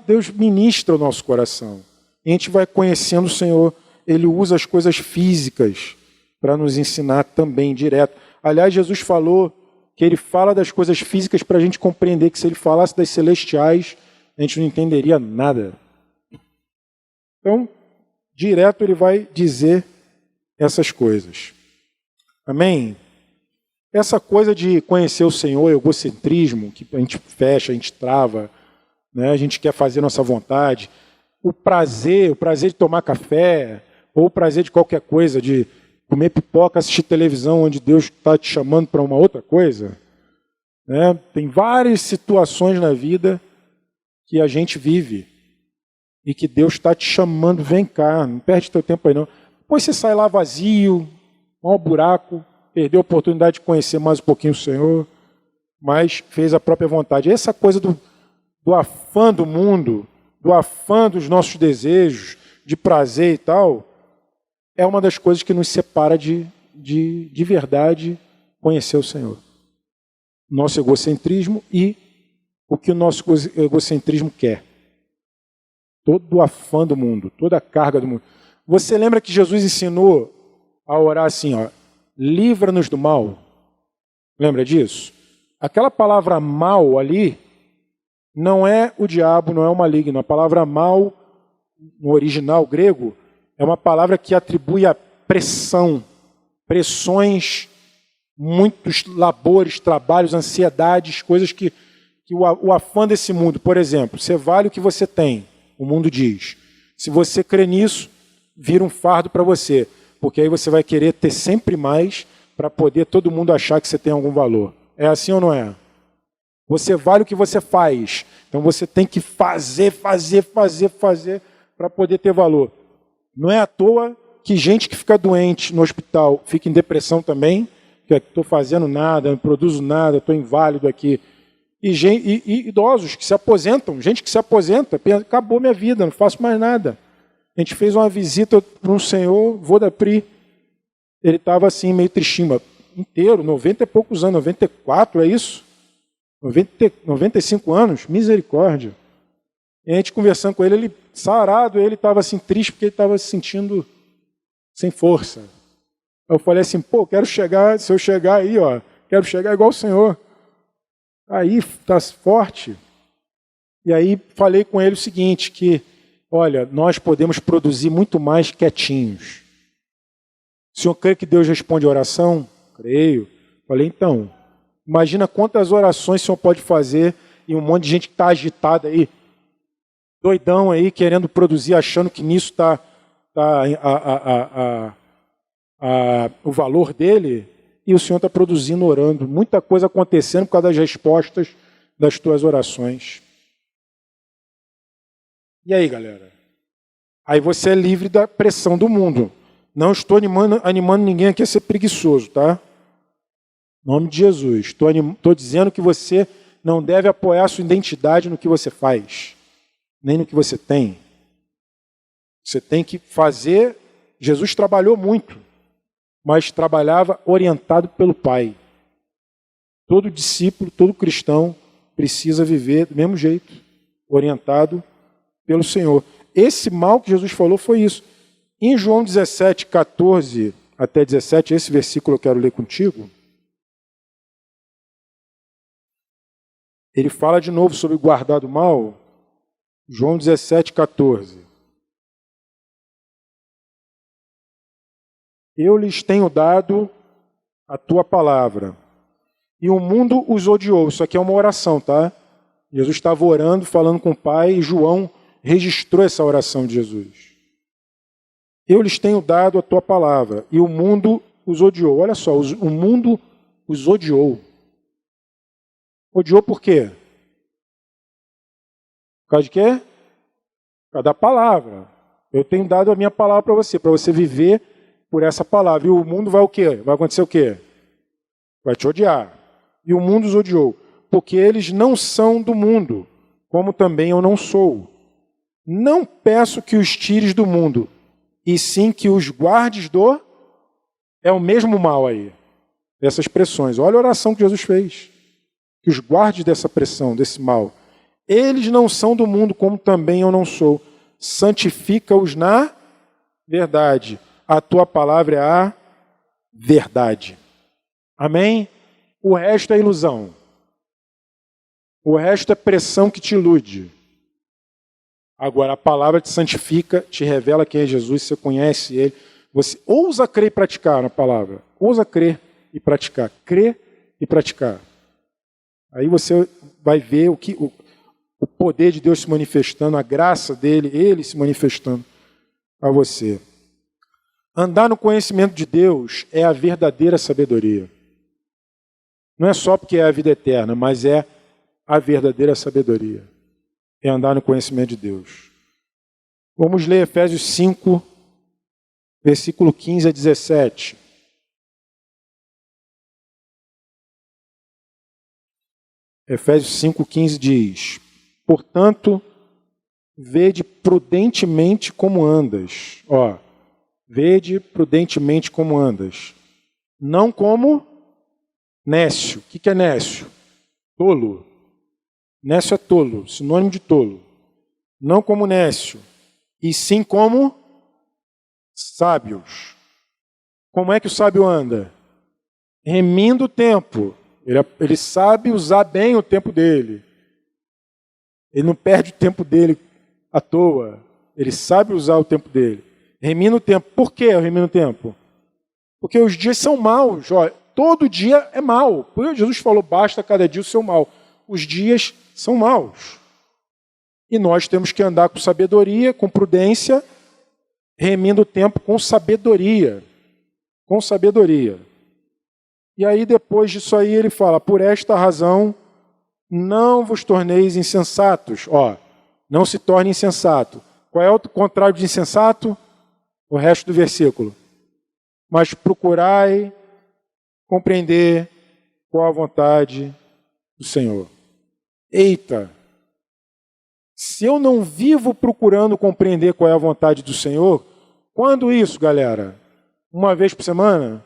Speaker 1: Deus ministra o nosso coração. A gente vai conhecendo o Senhor, Ele usa as coisas físicas para nos ensinar também direto. Aliás, Jesus falou que Ele fala das coisas físicas para a gente compreender que se Ele falasse das celestiais, a gente não entenderia nada. Então, direto Ele vai dizer essas coisas. Amém? Essa coisa de conhecer o Senhor, egocentrismo, que a gente fecha, a gente trava, né? A gente quer fazer nossa vontade, o prazer de tomar café, ou o prazer de qualquer coisa, de comer pipoca, assistir televisão, onde Deus está te chamando para uma outra coisa. Né? Tem várias situações na vida que a gente vive e que Deus está te chamando, vem cá, não perde teu tempo aí não. Depois você sai lá vazio, mau buraco, perdeu a oportunidade de conhecer mais um pouquinho o Senhor, mas fez a própria vontade. Essa coisa do afã do mundo, do afã dos nossos desejos, de prazer e tal, é uma das coisas que nos separa de verdade conhecer o Senhor. Nosso egocentrismo e o que o nosso egocentrismo quer. Todo o afã do mundo, toda a carga do mundo. Você lembra que Jesus ensinou a orar assim, ó, livra-nos do mal? Lembra disso? Aquela palavra mal ali não é o diabo, não é o maligno. A palavra mal, no original grego, é uma palavra que atribui a pressão, pressões, muitos labores, trabalhos, ansiedades, coisas que o afã desse mundo. Por exemplo, você vale o que você tem, o mundo diz. Se você crê nisso, vira um fardo para você, porque aí você vai querer ter sempre mais para poder todo mundo achar que você tem algum valor. É assim ou não é? Você vale o que você faz, então você tem que fazer para poder ter valor. Não é à toa que gente que fica doente no hospital fica em depressão também, que estou fazendo nada, não produzo nada, estou inválido aqui. E idosos que se aposentam, gente que se aposenta, pensa, acabou minha vida, não faço mais nada. A gente fez uma visita para um senhor, vô da Pri, ele estava assim, meio tristinho, inteiro, 90 e poucos anos, 94, é isso? 95 anos, misericórdia. E a gente conversando com ele sarado, ele estava assim triste porque ele estava se sentindo sem força. Eu falei assim, quero chegar, se eu chegar aí, ó, quero chegar igual o Senhor. Aí, está forte. E aí falei com ele o seguinte, que, olha, nós podemos produzir muito mais quietinhos. O senhor crê que Deus responde a oração? Creio. Falei, então, imagina quantas orações o senhor pode fazer e um monte de gente que está agitada aí, doidão aí, querendo produzir, achando que nisso está o valor dele, e o Senhor está produzindo, orando. Muita coisa acontecendo por causa das respostas das tuas orações. E aí, galera? Aí você é livre da pressão do mundo. Não estou animando ninguém aqui a ser preguiçoso, tá? Em nome de Jesus. Estou dizendo que você não deve apoiar a sua identidade no que você faz, nem no que você tem. Você tem que fazer Jesus trabalhou muito, mas trabalhava orientado pelo Pai. Todo discípulo, todo cristão precisa viver do mesmo jeito, orientado pelo Senhor. Esse mal que Jesus falou foi isso. Em João 17, 14 até 17, esse versículo eu quero ler contigo. Ele fala de novo sobre guardar do mal. João 17, 14. Eu lhes tenho dado a tua palavra, e o mundo os odiou. Isso aqui é uma oração, tá? Jesus estava orando, falando com o Pai, e João registrou essa oração de Jesus. Eu lhes tenho dado a tua palavra, e o mundo os odiou. Olha só, o mundo os odiou. Odiou por quê? Por causa de quê? Por causa da palavra. Eu tenho dado a minha palavra para você viver por essa palavra. E o mundo vai o quê? Vai acontecer o quê? Vai te odiar. E o mundo os odiou, porque eles não são do mundo, como também eu não sou. Não peço que os tires do mundo, e sim que os guardes do... É o mesmo mal aí, dessas pressões. Olha a oração que Jesus fez. Que os guardes dessa pressão, desse mal. Eles não são do mundo, como também eu não sou. Santifica-os na verdade. A tua palavra é a verdade. Amém? O resto é ilusão. O resto é pressão que te ilude. Agora, a palavra te santifica, te revela quem é Jesus, você conhece Ele. Você ousa crer e praticar na palavra. Ousa crer e praticar. Crer e praticar. Aí você vai ver o poder de Deus se manifestando, a graça dele, Ele se manifestando a você. Andar no conhecimento de Deus é a verdadeira sabedoria. Não é só porque é a vida eterna, mas é a verdadeira sabedoria. É andar no conhecimento de Deus. Vamos ler Efésios 5, versículo 15 a 17. Efésios 5, 15 diz: portanto, vede prudentemente como andas. Vede prudentemente como andas. Não como nécio. O que é nécio? Tolo. Nécio é tolo, sinônimo de tolo. Não como nécio, e sim como sábios. Como é que o sábio anda? Remindo o tempo. Ele sabe usar bem o tempo dele. Ele não perde o tempo dele à toa. Ele sabe usar o tempo dele. Remindo o tempo. Por que eu remino o tempo? Porque os dias são maus. Todo dia é mau. Por isso Jesus falou, basta cada dia o seu mal. Os dias são maus. E nós temos que andar com sabedoria, com prudência, remindo o tempo com sabedoria. Com sabedoria. E aí depois disso aí ele fala, por esta razão não vos torneis insensatos. Não se torne insensato. Qual é o contrário de insensato? O resto do versículo. Mas procurai compreender qual a vontade do Senhor. Eita! Se eu não vivo procurando compreender qual é a vontade do Senhor, quando isso, galera? Uma vez por semana?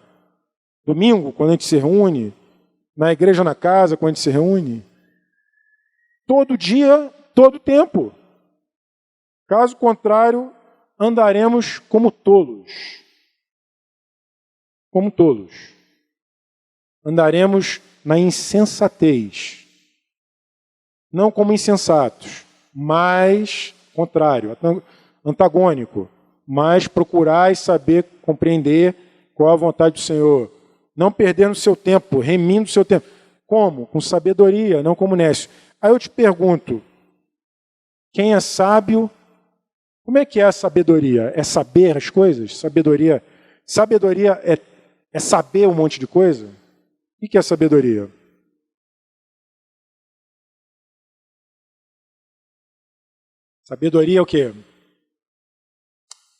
Speaker 1: Domingo, quando a gente se reúne? Na igreja, na casa, quando a gente se reúne? Todo dia, todo tempo. Caso contrário, andaremos como tolos. Como tolos. Andaremos na insensatez. Não como insensatos, mas contrário, antagônico. Mas procurai saber, compreender qual a vontade do Senhor. Não perdendo seu tempo, remindo seu tempo. Como? Com sabedoria, não como nécio. Aí eu te pergunto, quem é sábio, como é que é a sabedoria? É saber as coisas? Sabedoria é saber um monte de coisa? O que é sabedoria? Sabedoria é o quê?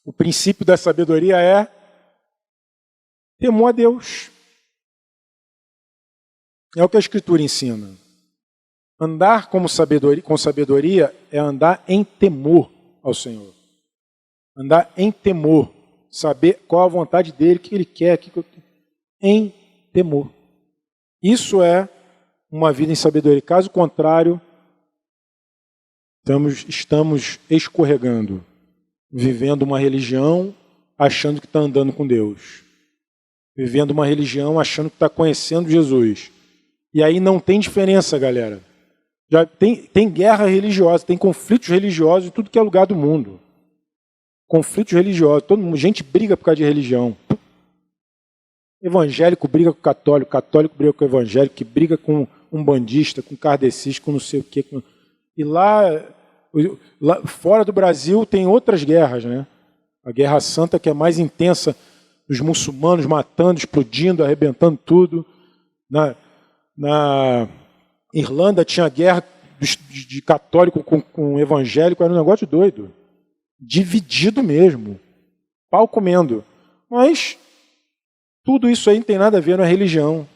Speaker 1: O princípio da sabedoria é temor a Deus. É o que a Escritura ensina. Andar com sabedoria é andar em temor ao Senhor. Andar em temor. saber qual a vontade dele, o que ele quer, em temor. Isso é uma vida em sabedoria. Caso contrário, estamos escorregando, vivendo uma religião, achando que está andando com Deus. Vivendo uma religião, achando que está conhecendo Jesus. E aí não tem diferença, galera. Já tem guerra religiosa, tem conflitos religiosos em tudo que é lugar do mundo. Conflitos religiosos, gente briga por causa de religião. Evangélico briga com católico, católico briga com evangélico, que briga com um bandista, com kardecista, com não sei o quê. E lá fora do Brasil tem outras guerras, né? A Guerra Santa, que é mais intensa, os muçulmanos matando, explodindo, arrebentando tudo. Na Irlanda tinha guerra de católico com evangélico, era um negócio doido. Dividido mesmo. Pau comendo. Mas tudo isso aí não tem nada a ver com a religião.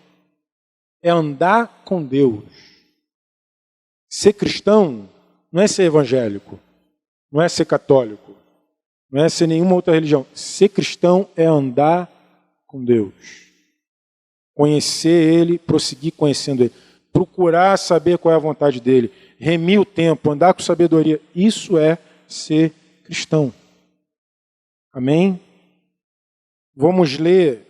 Speaker 1: É andar com Deus. Ser cristão não é ser evangélico, não é ser católico, não é ser nenhuma outra religião. Ser cristão é andar com Deus. Conhecer Ele, prosseguir conhecendo Ele. Procurar saber qual é a vontade dEle. Remir o tempo, andar com sabedoria. Isso é ser cristão. Amém? Vamos ler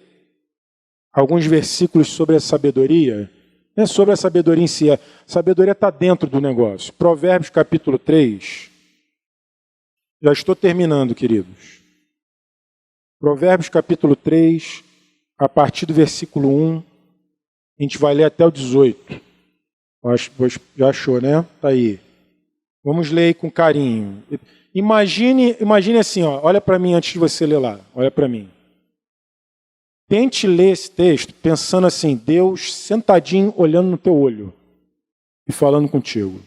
Speaker 1: alguns versículos sobre a sabedoria. Não é sobre a sabedoria em si. A sabedoria está dentro do negócio. Provérbios capítulo 3. Já estou terminando, queridos. Provérbios capítulo 3, a partir do versículo 1, a gente vai ler até o 18. Já achou, né? Está aí. Vamos ler aí com carinho. Imagine assim, ó, olha para mim antes de você ler lá. Olha para mim. Tente ler esse texto pensando assim, Deus sentadinho, olhando no teu olho e falando contigo.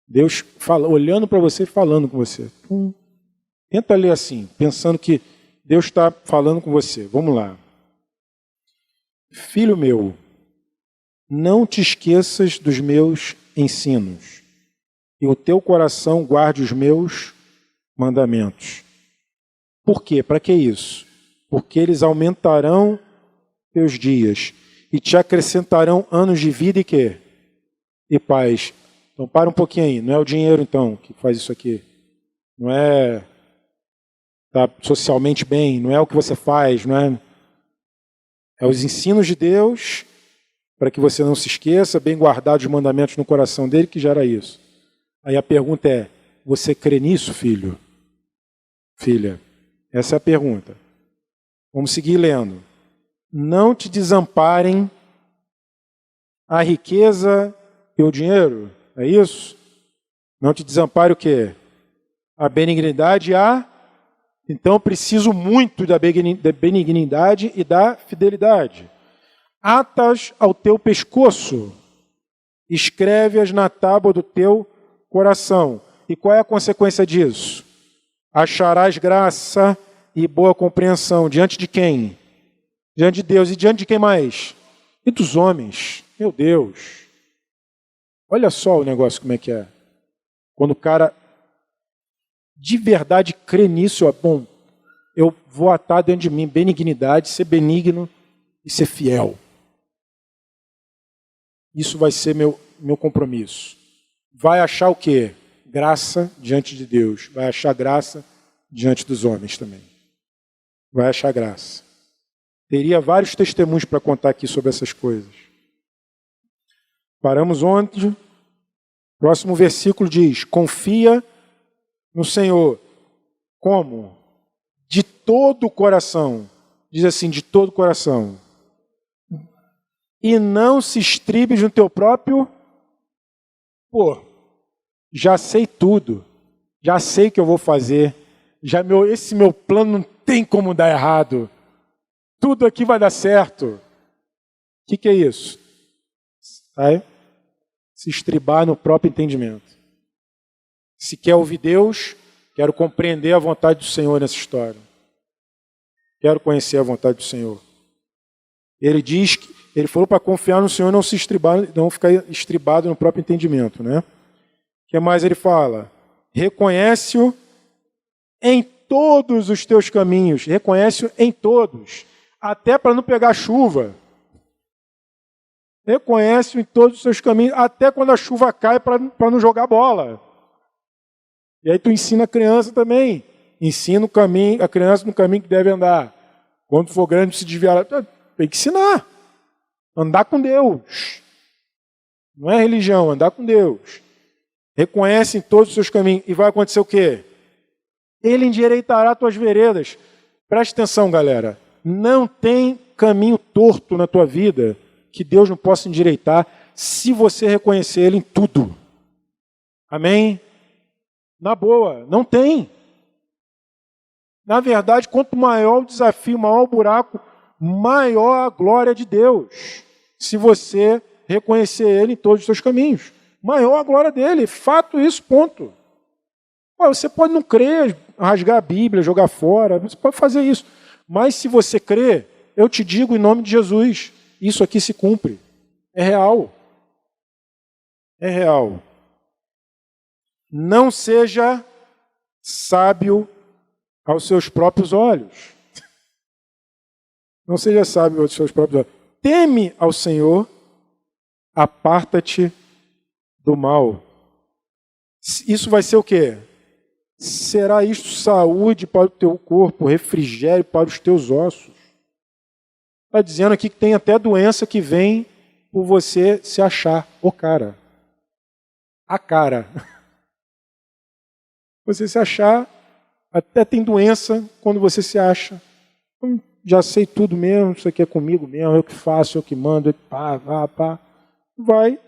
Speaker 1: Deus olhando para você e falando com você. Tenta ler assim, pensando que Deus está falando com você. Vamos lá. Filho meu, não te esqueças dos meus ensinos, e o teu coração guarde os meus mandamentos. Por quê? Para que isso? Porque eles aumentarão teus dias e te acrescentarão anos de vida e quê? E paz. Então para um pouquinho aí. Não é o dinheiro então que faz isso aqui. Não é estar socialmente bem, não é o que você faz, não é... É os ensinos de Deus para que você não se esqueça, bem guardar os mandamentos no coração dele que gera isso. Aí a pergunta é, você crê nisso, filho? Filha? Essa é a pergunta. Vamos seguir lendo. Não te desamparem a riqueza e o dinheiro. É isso? Não te desampare o quê? A benignidade e a... Então eu preciso muito da benignidade e da fidelidade. Atas ao teu pescoço, escreve-as na tábua do teu coração. E qual é a consequência disso? Acharás graça e boa compreensão. Diante de quem? Diante de Deus. E diante de quem mais? E dos homens. Meu Deus. Olha só o negócio como é que é. Quando o cara de verdade crê nisso, ó, bom, eu vou atar dentro de mim benignidade, ser benigno e ser fiel. Isso vai ser meu compromisso. Vai achar o quê? Graça diante de Deus. Vai achar graça diante dos homens também. Vai achar graça. Teria vários testemunhos para contar aqui sobre essas coisas. Paramos onde? Próximo versículo diz, confia no Senhor. Como? De todo o coração. Diz assim, de todo o coração. E não se estribes no teu próprio... Pô, já sei tudo. Já sei o que eu vou fazer. Esse meu plano não tem como dar errado. Tudo aqui vai dar certo. O que é isso? Sai? Se estribar no próprio entendimento. Se quer ouvir Deus, quero compreender a vontade do Senhor nessa história. Quero conhecer a vontade do Senhor. Ele diz que ele falou para confiar no Senhor, não se estribar, não ficar estribado no próprio entendimento, né? O que mais ele fala? Reconhece-o em todos os teus caminhos. Reconhece em todos. Até para não pegar chuva. Reconhece em todos os seus caminhos. Até quando a chuva cai para não jogar bola. E aí tu ensina a criança também. Ensina o caminho, a criança no caminho que deve andar. Quando for grande, se desviar. Tem que ensinar. Andar com Deus. Não é religião, andar com Deus. Reconhece em todos os seus caminhos. E vai acontecer o quê? Ele endireitará tuas veredas. Preste atenção, galera. Não tem caminho torto na tua vida que Deus não possa endireitar se você reconhecer Ele em tudo. Amém? Na boa, não tem. Na verdade, quanto maior o desafio, maior o buraco, maior a glória de Deus. Se você reconhecer Ele em todos os seus caminhos. Maior a glória dele. Fato isso, ponto. Você pode não crer, rasgar a Bíblia, jogar fora. Você pode fazer isso. Mas se você crer, eu te digo em nome de Jesus, isso aqui se cumpre. É real. É real. Não seja sábio aos seus próprios olhos. Não seja sábio aos seus próprios olhos. Teme ao Senhor, aparta-te do mal. Isso vai ser o quê? Será isto saúde para o teu corpo, refrigério para os teus ossos. Está dizendo aqui que tem até doença que vem por você se achar o cara. A cara. Você se achar, até tem doença quando você se acha. Já sei tudo mesmo, isso aqui é comigo mesmo, eu que faço, eu que mando, pá. Vai,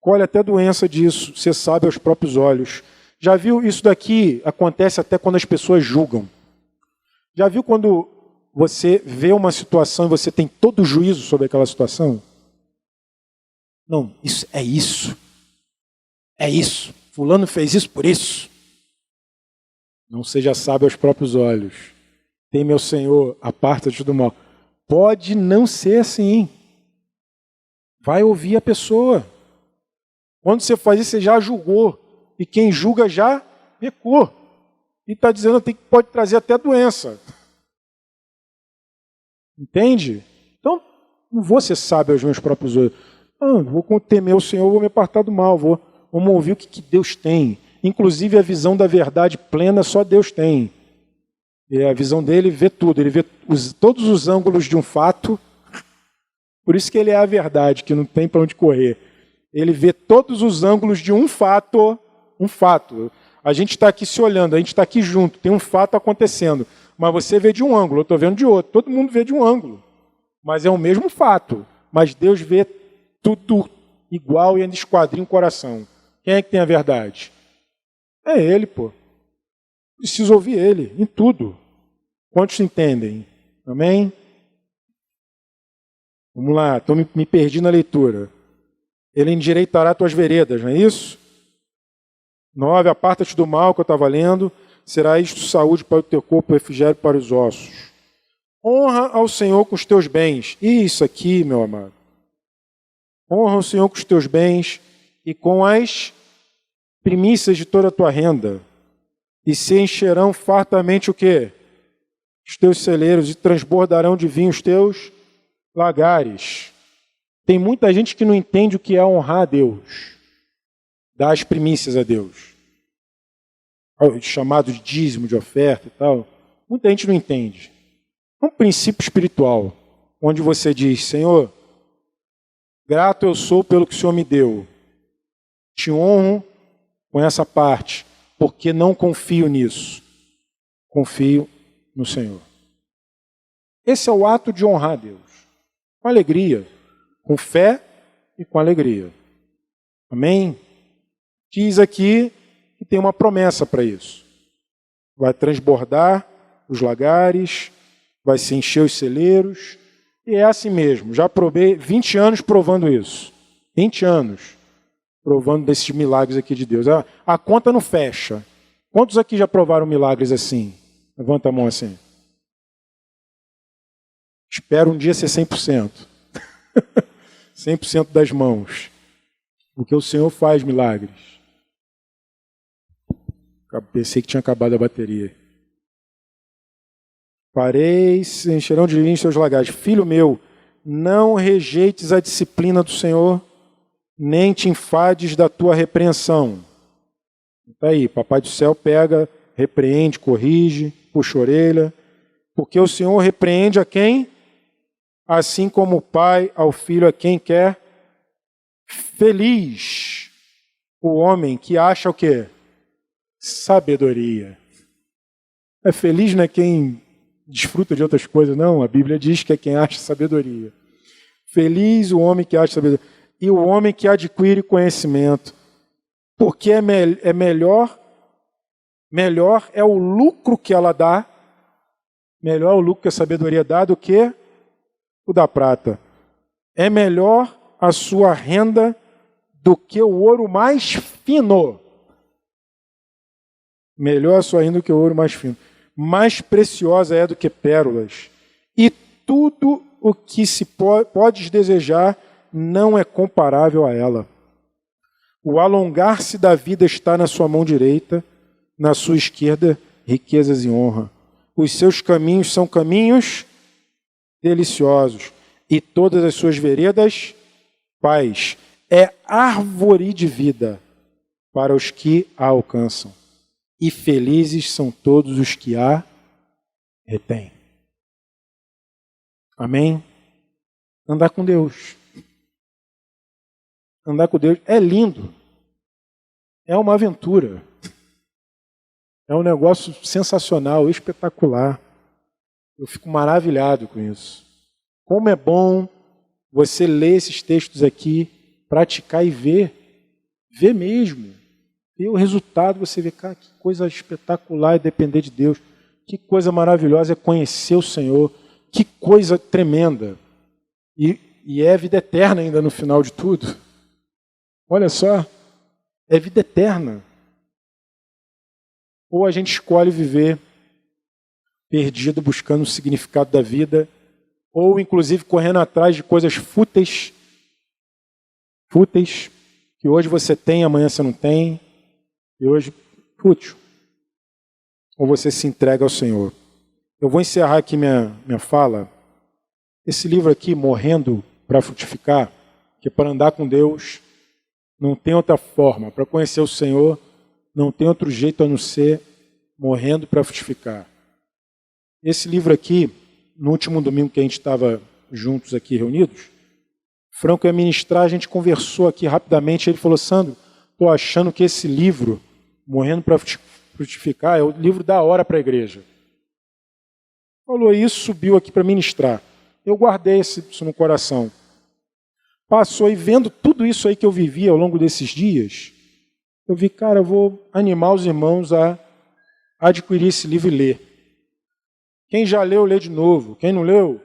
Speaker 1: colhe até doença disso, você sabe aos próprios olhos. Já viu isso daqui? Acontece até quando as pessoas julgam. Já viu quando você vê uma situação e você tem todo o juízo sobre aquela situação? Não, isso é isso. É isso. Fulano fez isso por isso. Não seja sábio aos próprios olhos. Teme ao Senhor, aparta-te do mal. Pode não ser assim. Vai ouvir a pessoa. Quando você faz isso, você já julgou. E quem julga já pecou. E está dizendo que pode trazer até doença. Entende? Então, não vou ser sábio aos meus próprios olhos. Vou temer o Senhor, vou me apartar do mal. Vamos ouvir o que Deus tem. Inclusive a visão da verdade plena só Deus tem. E a visão dele vê tudo. Ele vê todos os ângulos de um fato. Por isso que ele é a verdade, que não tem para onde correr. Ele vê todos os ângulos de um fato. Um fato. A gente está aqui se olhando, a gente está aqui junto, tem um fato acontecendo. Mas você vê de um ângulo, eu estou vendo de outro. Todo mundo vê de um ângulo. Mas é o mesmo fato. Mas Deus vê tudo igual e ainda esquadrinha o coração. Quem é que tem a verdade? É Ele, pô. Preciso ouvir Ele em tudo. Quantos entendem? Amém? Vamos lá, me perdi na leitura. Ele endireitará tuas veredas, não é isso? 9, aparta-te do mal que eu estava lendo, será isto saúde para o teu corpo, refrigério para os ossos. Honra ao Senhor com os teus bens. Isso aqui, meu amado. Honra ao Senhor com os teus bens e com as primícias de toda a tua renda. E se encherão fartamente o quê? Os teus celeiros, e transbordarão de vinho os teus lagares. Tem muita gente que não entende o que é honrar a Deus. Dar as primícias a Deus. Chamado de dízimo, de oferta e tal. Muita gente não entende. É um princípio espiritual, onde você diz, Senhor, grato eu sou pelo que o Senhor me deu. Te honro com essa parte, porque não confio nisso. Confio no Senhor. Esse é o ato de honrar a Deus. Com alegria, com fé e com alegria. Amém? Diz aqui que tem uma promessa para isso. Vai transbordar os lagares, vai se encher os celeiros, e é assim mesmo. Já provei 20 anos provando isso. 20 anos provando desses milagres aqui de Deus. A conta não fecha. Quantos aqui já provaram milagres assim? Levanta a mão assim. Espero um dia ser 100%. 100% das mãos. Porque o Senhor faz milagres. Pensei que tinha acabado a bateria.
Speaker 2: Farei, se encherão de linhos seus lagares. Filho meu, não rejeites a disciplina do Senhor, nem te enfades da tua repreensão. Está aí, Papai do céu pega, repreende, corrige, puxa a orelha, porque o Senhor repreende a quem? Assim como o pai ao filho a quem quer. Feliz o homem que acha o quê? Sabedoria. É feliz não é quem desfruta de outras coisas, não. A Bíblia diz que é quem acha sabedoria. Feliz o homem que acha sabedoria. E o homem que adquire conhecimento. Porque é melhor é o lucro que ela dá, melhor o lucro que a sabedoria dá do que o da prata. É melhor a sua renda do que o ouro mais fino. Melhor a sua renda do que o ouro mais fino. Mais preciosa é do que pérolas. E tudo o que se podes desejar não é comparável a ela. O alongar-se da vida está na sua mão direita, na sua esquerda, riquezas e honra. Os seus caminhos são caminhos deliciosos, e todas as suas veredas, paz. É árvore de vida para os que a alcançam. E felizes são todos os que a retêm. Amém? Andar com Deus. Andar com Deus é lindo. É uma aventura. É um negócio sensacional, espetacular. Eu fico maravilhado com isso. Como é bom você ler esses textos aqui, praticar e ver. Ver mesmo. Ver o resultado, você vê, cara, que coisa espetacular é depender de Deus. Que coisa maravilhosa é conhecer o Senhor. Que coisa tremenda. E é vida eterna ainda no final de tudo. Olha só, é vida eterna. Ou a gente escolhe viver perdido, buscando o significado da vida, ou inclusive correndo atrás de coisas fúteis, que hoje você tem, amanhã você não tem, e hoje, fútil. Ou você se entrega ao Senhor. Eu vou encerrar aqui minha fala. Esse livro aqui, Morrendo para Frutificar, que é para andar com Deus, não tem outra forma. Para conhecer o Senhor, não tem outro jeito a não ser morrendo para frutificar. Esse livro aqui, no último domingo que a gente estava juntos aqui reunidos, Franco ia ministrar, a gente conversou aqui rapidamente, ele falou, Sandro, estou achando que esse livro, Morrendo para Frutificar, é o livro da hora para a igreja. Falou isso, subiu aqui para ministrar. Eu guardei isso no coração. Passou e vendo tudo isso aí que eu vivi ao longo desses dias, eu vi, cara, eu vou animar os irmãos a adquirir esse livro e ler. Quem já leu, lê de novo. Quem não leu,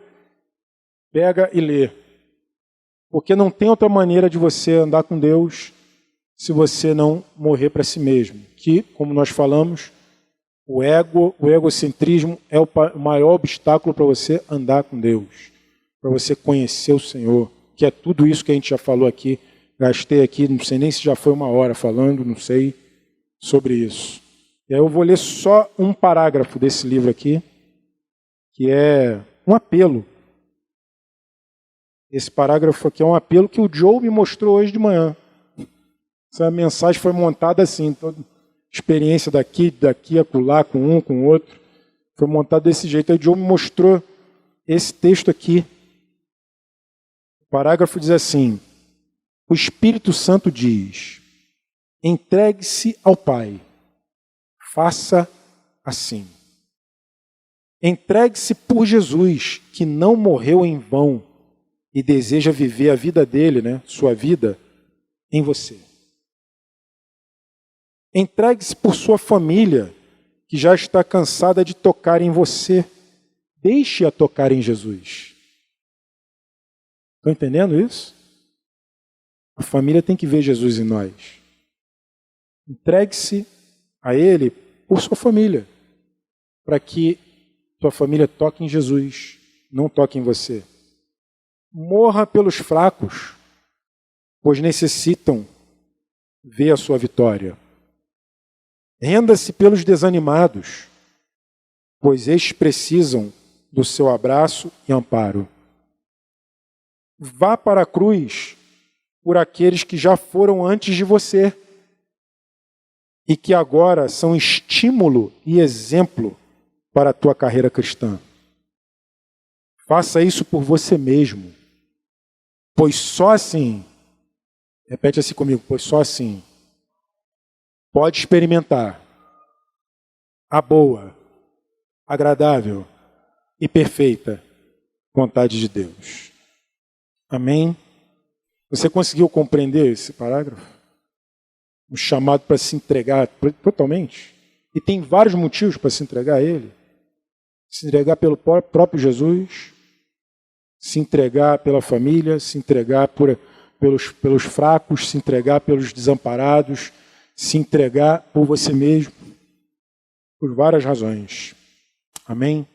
Speaker 2: pega e lê. Porque não tem outra maneira de você andar com Deus se você não morrer para si mesmo. Que, como nós falamos, o egocentrismo é o maior obstáculo para você andar com Deus, para você conhecer o Senhor, que é tudo isso que a gente já falou aqui. Gastei aqui, não sei nem se já foi 1 hora falando, não sei, sobre isso. E aí eu vou ler só um parágrafo desse livro aqui, que é um apelo. Esse parágrafo aqui é um apelo que o Joe me mostrou hoje de manhã. Essa mensagem foi montada assim, toda experiência daqui, acolá, com um, com o outro. Foi montada desse jeito. Aí o Joe me mostrou esse texto aqui. O parágrafo diz assim, o Espírito Santo diz, entregue-se ao Pai, faça assim. Entregue-se por Jesus, que não morreu em vão e deseja viver a vida dele, né, sua vida, em você. Entregue-se por sua família, que já está cansada de tocar em você. Deixe-a tocar em Jesus. Estão entendendo isso? A família tem que ver Jesus em nós. Entregue-se a Ele por sua família, para que sua família toque em Jesus, não toque em você. Morra pelos fracos, pois necessitam ver a sua vitória. Renda-se pelos desanimados, pois estes precisam do seu abraço e amparo. Vá para a cruz por aqueles que já foram antes de você e que agora são estímulo e exemplo para a tua carreira cristã. Faça isso por você mesmo, pois só assim, repete assim comigo, pois só assim, pode experimentar a boa, agradável e perfeita vontade de Deus. Amém? Você conseguiu compreender esse parágrafo? Um chamado para se entregar totalmente. E tem vários motivos para se entregar a Ele. Se entregar pelo próprio Jesus, se entregar pela família, se entregar pelos fracos, se entregar pelos desamparados, se entregar por você mesmo, por várias razões. Amém?